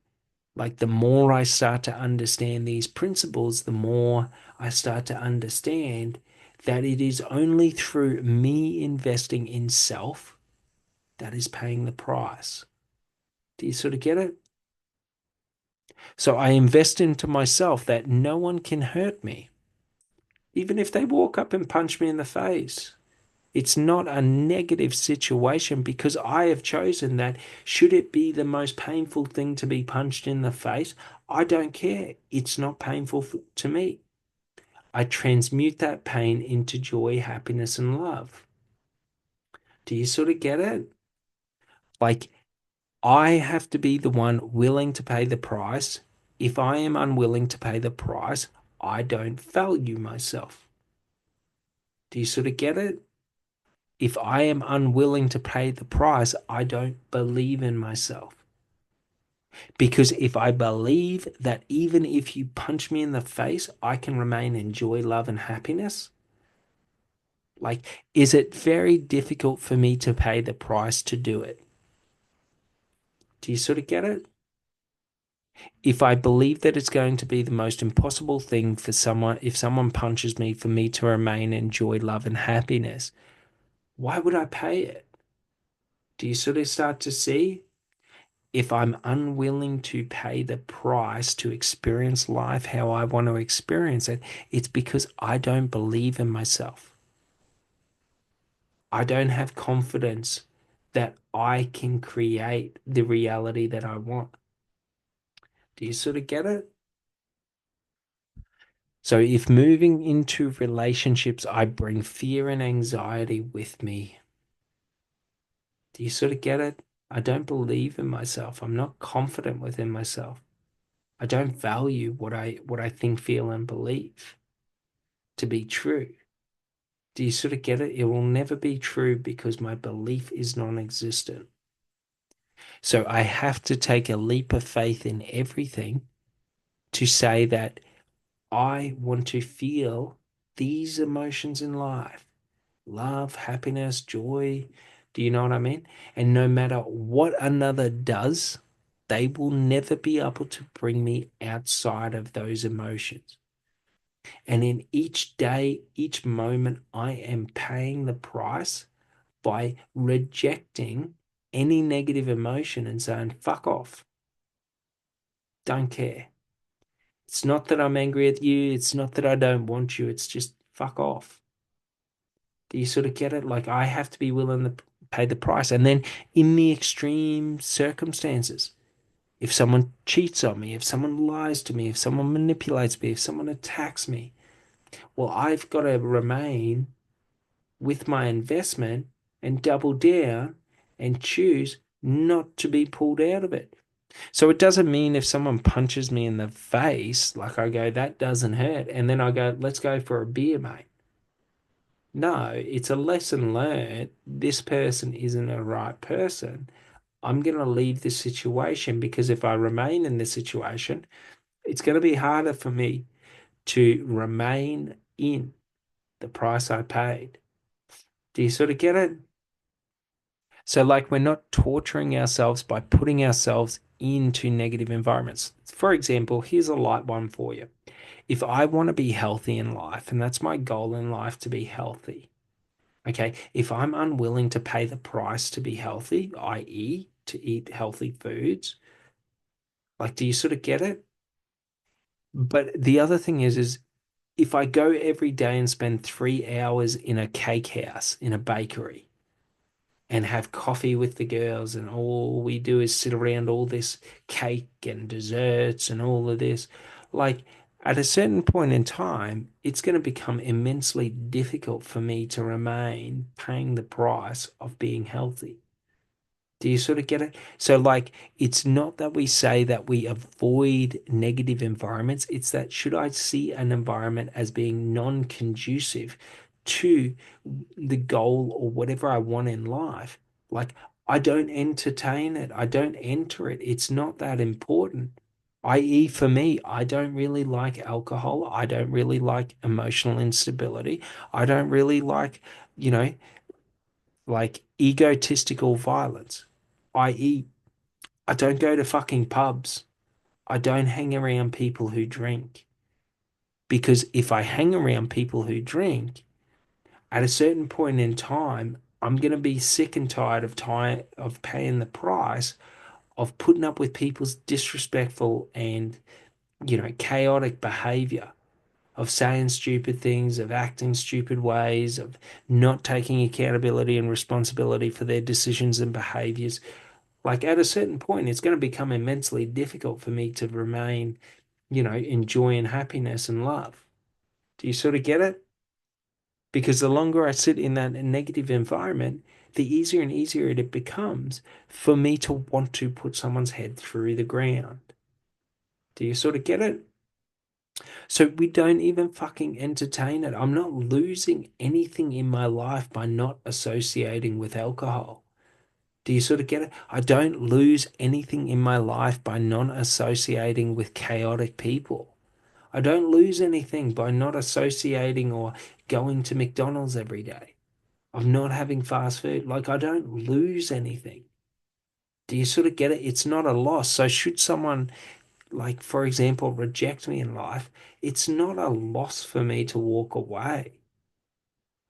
Like, the more I start to understand these principles, the more I start to understand that it is only through me investing in self that is paying the price. Do you sort of get it? So I invest into myself that no one can hurt me, even if they walk up and punch me in the face. It's not a negative situation because I have chosen that. Should it be the most painful thing to be punched in the face? I don't care. It's not painful to me. I transmute that pain into joy, happiness, and love. Do you sort of get it? Like, I have to be the one willing to pay the price. If I am unwilling to pay the price, I don't value myself. Do you sort of get it? If I am unwilling to pay the price, I don't believe in myself. Because if I believe that even if you punch me in the face, I can remain in joy, love, and happiness, like, is it very difficult for me to pay the price to do it? Do you sort of get it? If I believe that it's going to be the most impossible thing for someone, if someone punches me, for me to remain in joy, love, and happiness, why would I pay it? Do you sort of start to see? If I'm unwilling to pay the price to experience life how I want to experience it, it's because I don't believe in myself. I don't have confidence that I can create the reality that I want. Do you sort of get it? So if moving into relationships, I bring fear and anxiety with me, do you sort of get it? I don't believe in myself. I'm not confident within myself. I don't value what I think, feel, and believe to be true. Do you sort of get it? It will never be true because my belief is non-existent. So I have to take a leap of faith in everything to say that I want to feel these emotions in life: love, happiness, joy. Do you know what I mean? And no matter what another does, they will never be able to bring me outside of those emotions. And in each day, each moment, I am paying the price by rejecting any negative emotion and saying, fuck off, don't care. It's not that I'm angry at you. It's not that I don't want you. It's just fuck off. Do you sort of get it? Like I have to be willing to pay the price. And then in the extreme circumstances, if someone cheats on me, if someone lies to me, if someone manipulates me, if someone attacks me, well, I've got to remain with my investment and double down and choose not to be pulled out of it. So it doesn't mean if someone punches me in the face, like I go, that doesn't hurt. And then I go, let's go for a beer, mate. No, it's a lesson learned. This person isn't a right person. I'm going to leave this situation because if I remain in this situation, it's going to be harder for me to remain in the price I paid. Do you sort of get it? So, like, we're not torturing ourselves by putting ourselves into negative environments. For example, here's a light one for you. If I want to be healthy in life, and that's my goal in life to be healthy, okay, if I'm unwilling to pay the price to be healthy, i.e., to eat healthy foods, like, do you sort of get it? But the other thing is if I go every day and spend 3 hours in a cake house, in a bakery, and have coffee with the girls, and all we do is sit around all this cake and desserts and all of this. Like, at a certain point in time, it's going to become immensely difficult for me to remain paying the price of being healthy. Do you sort of get it? So, like, it's not that we say that we avoid negative environments. It's that should I see an environment as being non-conducive to the goal or whatever I want in life, like, I don't entertain it. I don't enter it. It's not that important. I.e., for me, I don't really like alcohol. I don't really like emotional instability. I don't really like, you know, like egotistical violence, i.e., I don't go to fucking pubs. I don't hang around people who drink. Because if I hang around people who drink, at a certain point in time, I'm going to be sick and tired of paying the price of putting up with people's disrespectful and, chaotic behavior, of saying stupid things, of acting stupid ways, of not taking accountability and responsibility for their decisions and behaviors. Like at a certain point, it's going to become immensely difficult for me to remain, enjoying happiness and love. Do you sort of get it? Because the longer I sit in that negative environment, the easier and easier it becomes for me to want to put someone's head through the ground. Do you sort of get it? So we don't even fucking entertain it. I'm not losing anything in my life by not associating with alcohol. Do you sort of get it? I don't lose anything in my life by not associating with chaotic people. I don't lose anything by not associating or going to McDonald's every day, of not having fast food. Like, I don't lose anything. Do you sort of get it? It's not a loss. So, should someone, like, for example, reject me in life, it's not a loss for me to walk away.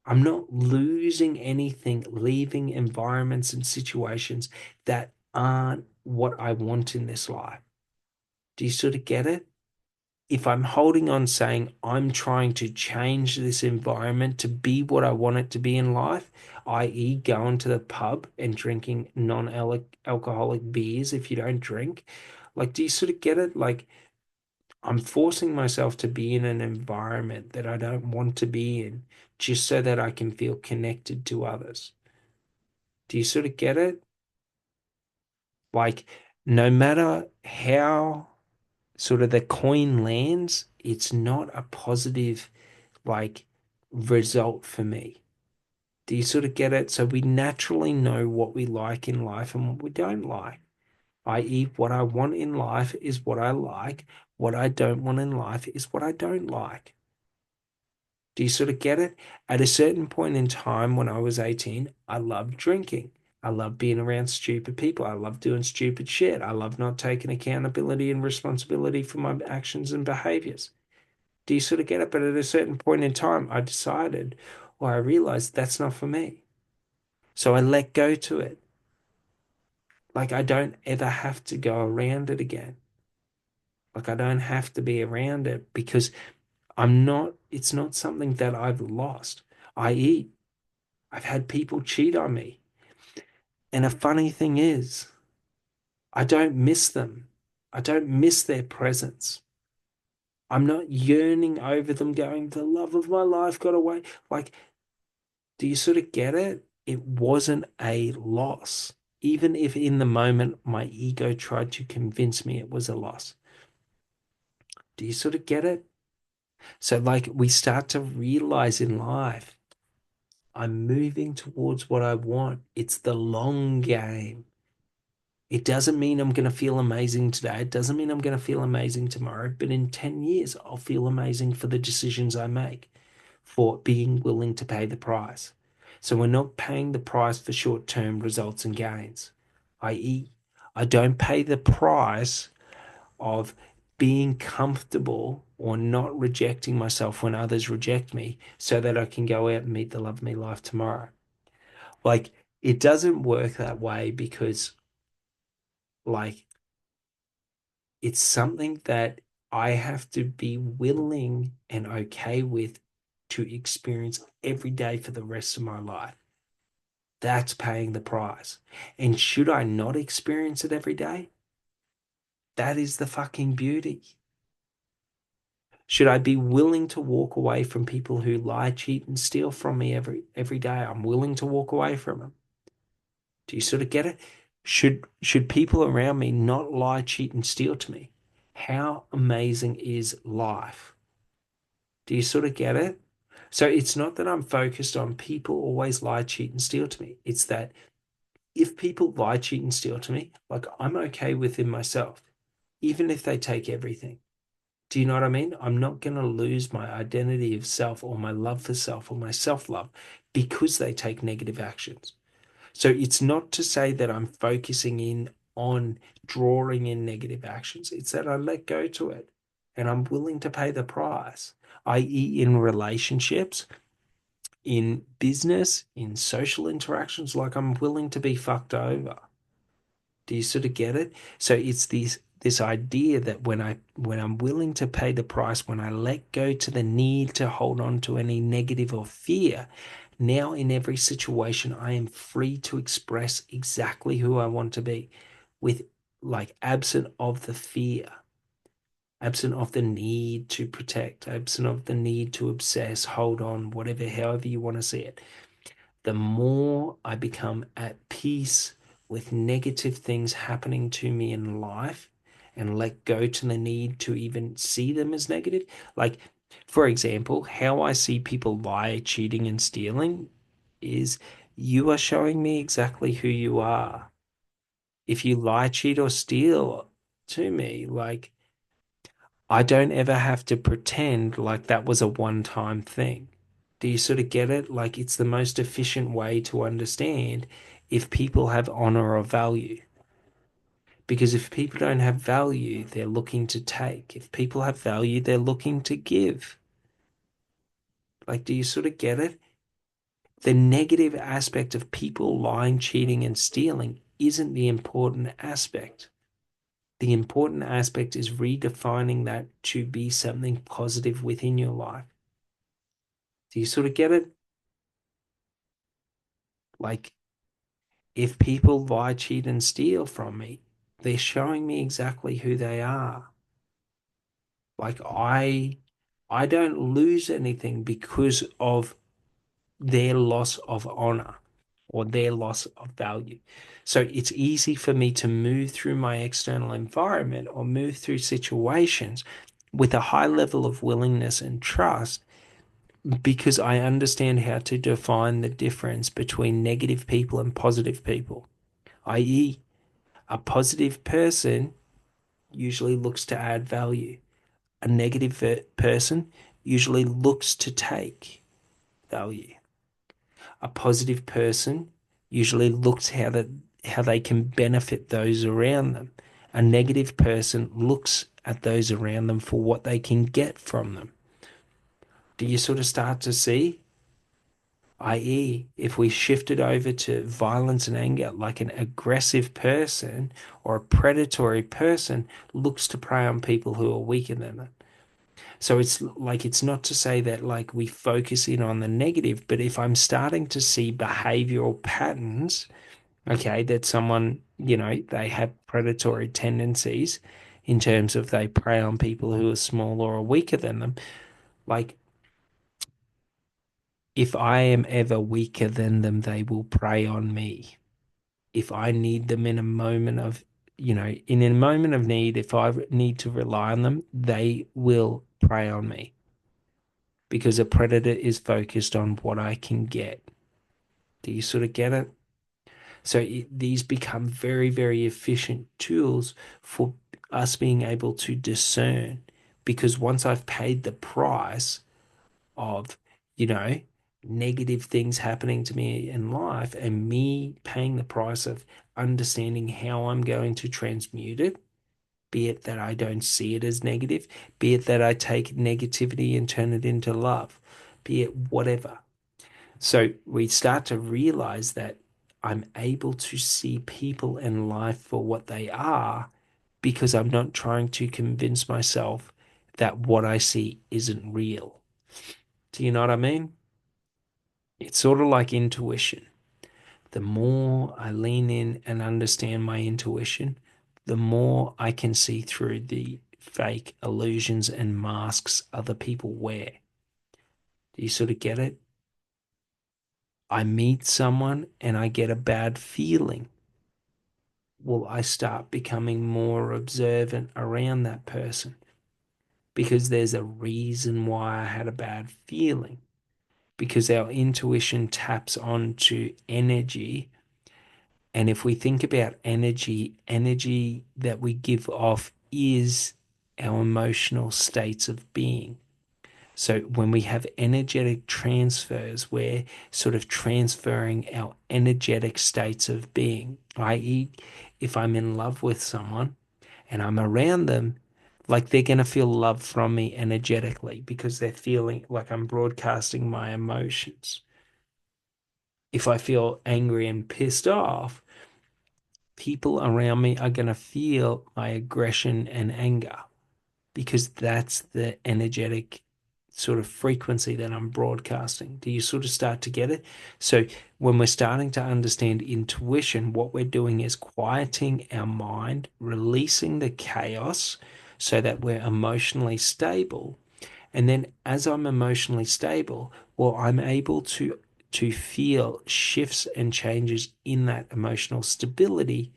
I'm not losing anything, leaving environments and situations that aren't what I want in this life. Do you sort of get it? If I'm holding on saying I'm trying to change this environment to be what I want it to be in life, i.e., going to the pub and drinking non-alcoholic beers if you don't drink, like, do you sort of get it? Like, I'm forcing myself to be in an environment that I don't want to be in just so that I can feel connected to others. Do you sort of get it? Like, no matter how sort of the coin lands, it's not a positive, like, result for me. Do you sort of get it? So we naturally know what we like in life and what we don't like, i.e., what I want in life is what I like. What I don't want in life is what I don't like. Do you sort of get it? At a certain point in time when I was 18, I loved drinking. I loved being around stupid people. I loved doing stupid shit. I loved not taking accountability and responsibility for my actions and behaviors. Do you sort of get it? But at a certain point in time, I decided, or I realized that's not for me. So I let go to it. Like, I don't ever have to go around it again. Like, I don't have to be around it because it's not something that I've lost. I eat. I've had people cheat on me. And a funny thing is, I don't miss them. I don't miss their presence. I'm not yearning over them going, the love of my life got away. Like, do you sort of get it? It wasn't a loss. Even if in the moment my ego tried to convince me it was a loss. Do you sort of get it? So, like, we start to realize in life, I'm moving towards what I want. It's the long game. It doesn't mean I'm going to feel amazing today. It doesn't mean I'm going to feel amazing tomorrow. But in 10 years, I'll feel amazing for the decisions I make, for being willing to pay the price. So we're not paying the price for short-term results and gains, i.e., I don't pay the price of being comfortable or not rejecting myself when others reject me so that I can go out and meet the love of my life tomorrow. Like, it doesn't work that way because, like, it's something that I have to be willing and okay with to experience every day for the rest of my life. That's paying the price. And should I not experience it every day? That is the fucking beauty. Should I be willing to walk away from people who lie, cheat, and steal from me every day? I'm willing to walk away from them. Do you sort of get it? Should people around me not lie, cheat, and steal to me? How amazing is life? Do you sort of get it? So it's not that I'm focused on people always lie, cheat, and steal to me. It's that if people lie, cheat, and steal to me, like I'm okay within myself, even if they take everything. Do you know what I mean? I'm not going to lose my identity of self or my love for self or my self love because they take negative actions. So it's not to say that I'm focusing in on drawing in negative actions. It's that I let go to it and I'm willing to pay the price, i.e., in relationships, in business, in social interactions, like I'm willing to be fucked over. Do you sort of get it? So it's this idea that when I'm willing to pay the price, when I let go to the need to hold on to any negative or fear, now in every situation I am free to express exactly who I want to be, with like absent of the fear, absent of the need to protect, absent of the need to obsess, hold on, whatever, however you want to see it. The more I become at peace with negative things happening to me in life and let go to the need to even see them as negative. Like, for example, how I see people lie, cheating, and stealing is you are showing me exactly who you are. If you lie, cheat, or steal to me, like, I don't ever have to pretend like that was a one-time thing. Do you sort of get it? Like it's the most efficient way to understand if people have honor or value. Because if people don't have value, they're looking to take. If people have value, they're looking to give. Like, do you sort of get it? The negative aspect of people lying, cheating, and stealing isn't the important aspect. The important aspect is redefining that to be something positive within your life. Do you sort of get it? Like, if people lie, cheat, and steal from me, they're showing me exactly who they are. Like, I don't lose anything because of their loss of honor or their loss of value. So it's easy for me to move through my external environment or move through situations with a high level of willingness and trust because I understand how to define the difference between negative people and positive people, i.e., a positive person usually looks to add value. A negative person usually looks to take value. A positive person usually looks how they can benefit those around them. A negative person looks at those around them for what they can get from them. Do you sort of start to see? I.e., if we shifted over to violence and anger, like an aggressive person or a predatory person looks to prey on people who are weaker than them. So it's like, it's not to say that like we focus in on the negative, but if I'm starting to see behavioral patterns, okay, that someone, they have predatory tendencies in terms of they prey on people who are smaller or weaker than them. Like, if I am ever weaker than them, they will prey on me. If I need them in a moment of, in a moment of need, if I need to rely on them, they will prey on me because a predator is focused on what I can get. Do you sort of get it? So these become very, very efficient tools for us being able to discern. Because once I've paid the price of, you know, negative things happening to me in life and me paying the price of understanding how I'm going to transmute it, be it that I don't see it as negative, be it that I take negativity and turn it into love, be it whatever. So we start to realize that I'm able to see people and life for what they are because I'm not trying to convince myself that what I see isn't real. Do you know what I mean? It's sort of like intuition. The more I lean in and understand my intuition, the more I can see through the fake illusions and masks other people wear. Do you sort of get it? I meet someone and I get a bad feeling. Well, I start becoming more observant around that person because there's a reason why I had a bad feeling. Because our intuition taps onto energy. And if we think about energy, energy that we give off is our emotional states of being. So when we have energetic transfers, we're sort of transferring our energetic states of being, i.e., if I'm in love with someone and I'm around them, like they're going to feel love from me energetically because they're feeling like I'm broadcasting my emotions. If I feel angry and pissed off, people around me are going to feel my aggression and anger because that's the energetic sort of frequency that I'm broadcasting. Do you sort of start to get it? So when we're starting to understand intuition, what we're doing is quieting our mind, releasing the chaos so that we're emotionally stable. And then as I'm emotionally stable, well, I'm able to feel shifts and changes in that emotional stability.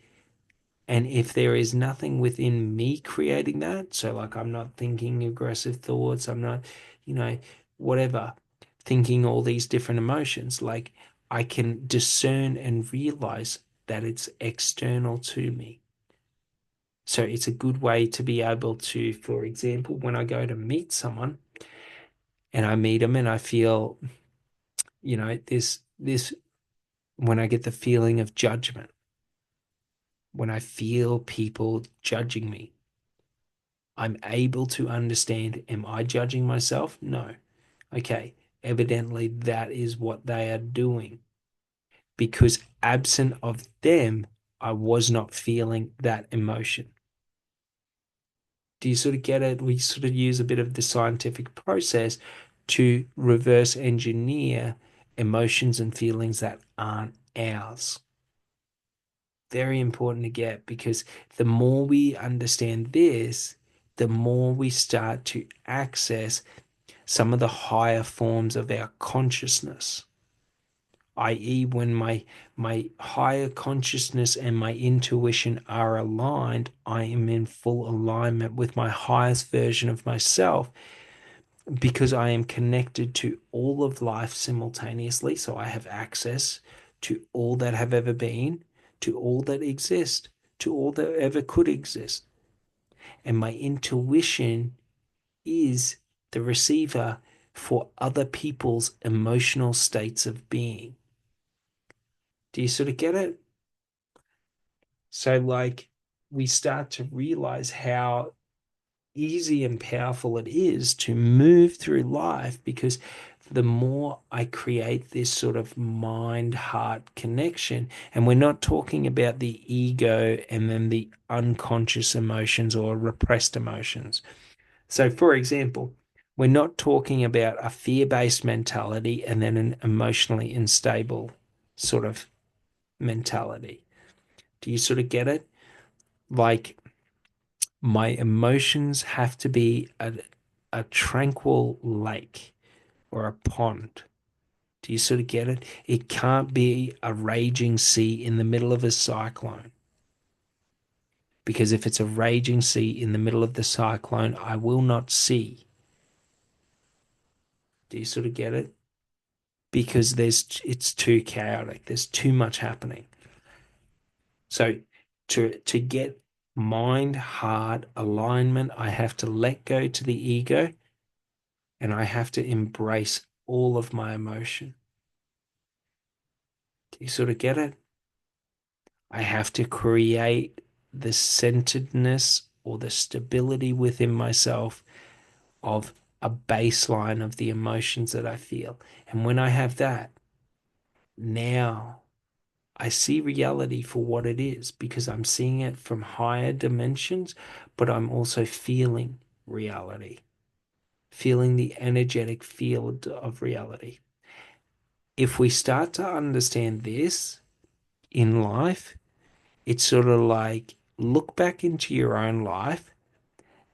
And if there is nothing within me creating that, so like I'm not thinking aggressive thoughts, I'm not, you know, whatever, thinking all these different emotions, like I can discern and realize that it's external to me. So it's a good way to be able to, for example, when I go to meet someone and I meet them and I feel, this, when I get the feeling of judgment, when I feel people judging me, I'm able to understand, am I judging myself? No. Okay, evidently that is what they are doing because absent of them, I was not feeling that emotion. Do you sort of get it? We sort of use a bit of the scientific process to reverse engineer emotions and feelings that aren't ours. Very important to get because the more we understand this, the more we start to access some of the higher forms of our consciousness, i.e., when my higher consciousness and my intuition are aligned, I am in full alignment with my highest version of myself because I am connected to all of life simultaneously. So I have access to all that have ever been, to all that exist, to all that ever could exist. And my intuition is the receiver for other people's emotional states of being. Do you sort of get it? So, like, we start to realize how easy and powerful it is to move through life because the more I create this sort of mind heart connection, and we're not talking about the ego and then the unconscious emotions or repressed emotions. So, for example, We're not talking about a fear-based mentality and then an emotionally unstable sort of mentality. Do you sort of get it? Like my emotions have to be a tranquil lake or a pond. Do you sort of get it? It can't be a raging sea in the middle of a cyclone. Because if it's a raging sea in the middle of the cyclone, I will not see. Do you sort of get it? Because it's too chaotic. There's too much happening. So to get mind heart alignment, I have to let go to the ego and I have to embrace all of my emotion. Do you sort of get it? I have to create the centeredness or the stability within myself of a baseline of the emotions that I feel. And when I have that, now I see reality for what it is because I'm seeing it from higher dimensions, but I'm also feeling reality, feeling the energetic field of reality. If we start to understand this in life, it's sort of like look back into your own life,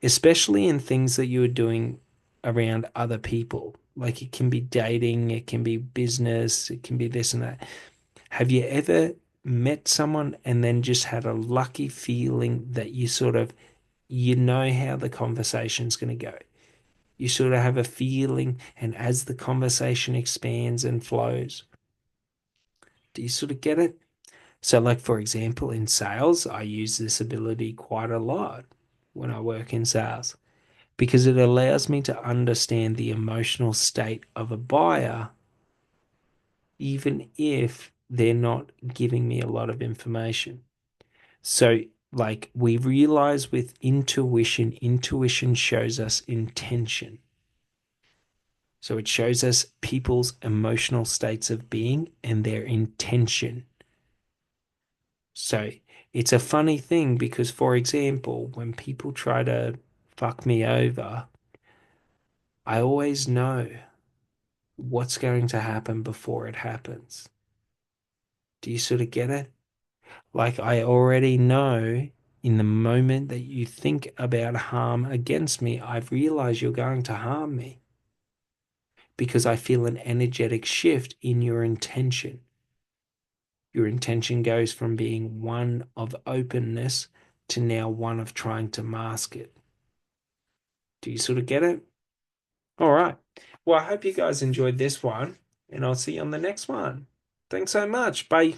especially in things that you are doing around other people. Like it can be dating, it can be business, it can be this and that. Have you ever met someone and then just had a lucky feeling that you know how the conversation's going to go? You sort of have a feeling, and as the conversation expands and flows, do you sort of get it? So, like for example, in sales, I use this ability quite a lot when I work in sales because it allows me to understand the emotional state of a buyer, even if they're not giving me a lot of information. So, like we realize with intuition, intuition shows us intention. So it shows us people's emotional states of being and their intention. So it's a funny thing because, for example, when people try to fuck me over, I always know what's going to happen before it happens. Do you sort of get it? Like I already know in the moment that you think about harm against me, I've realized you're going to harm me because I feel an energetic shift in your intention. Your intention goes from being one of openness to now one of trying to mask it. Do you sort of get it? All right. Well, I hope you guys enjoyed this one, and I'll see you on the next one. Thanks so much. Bye.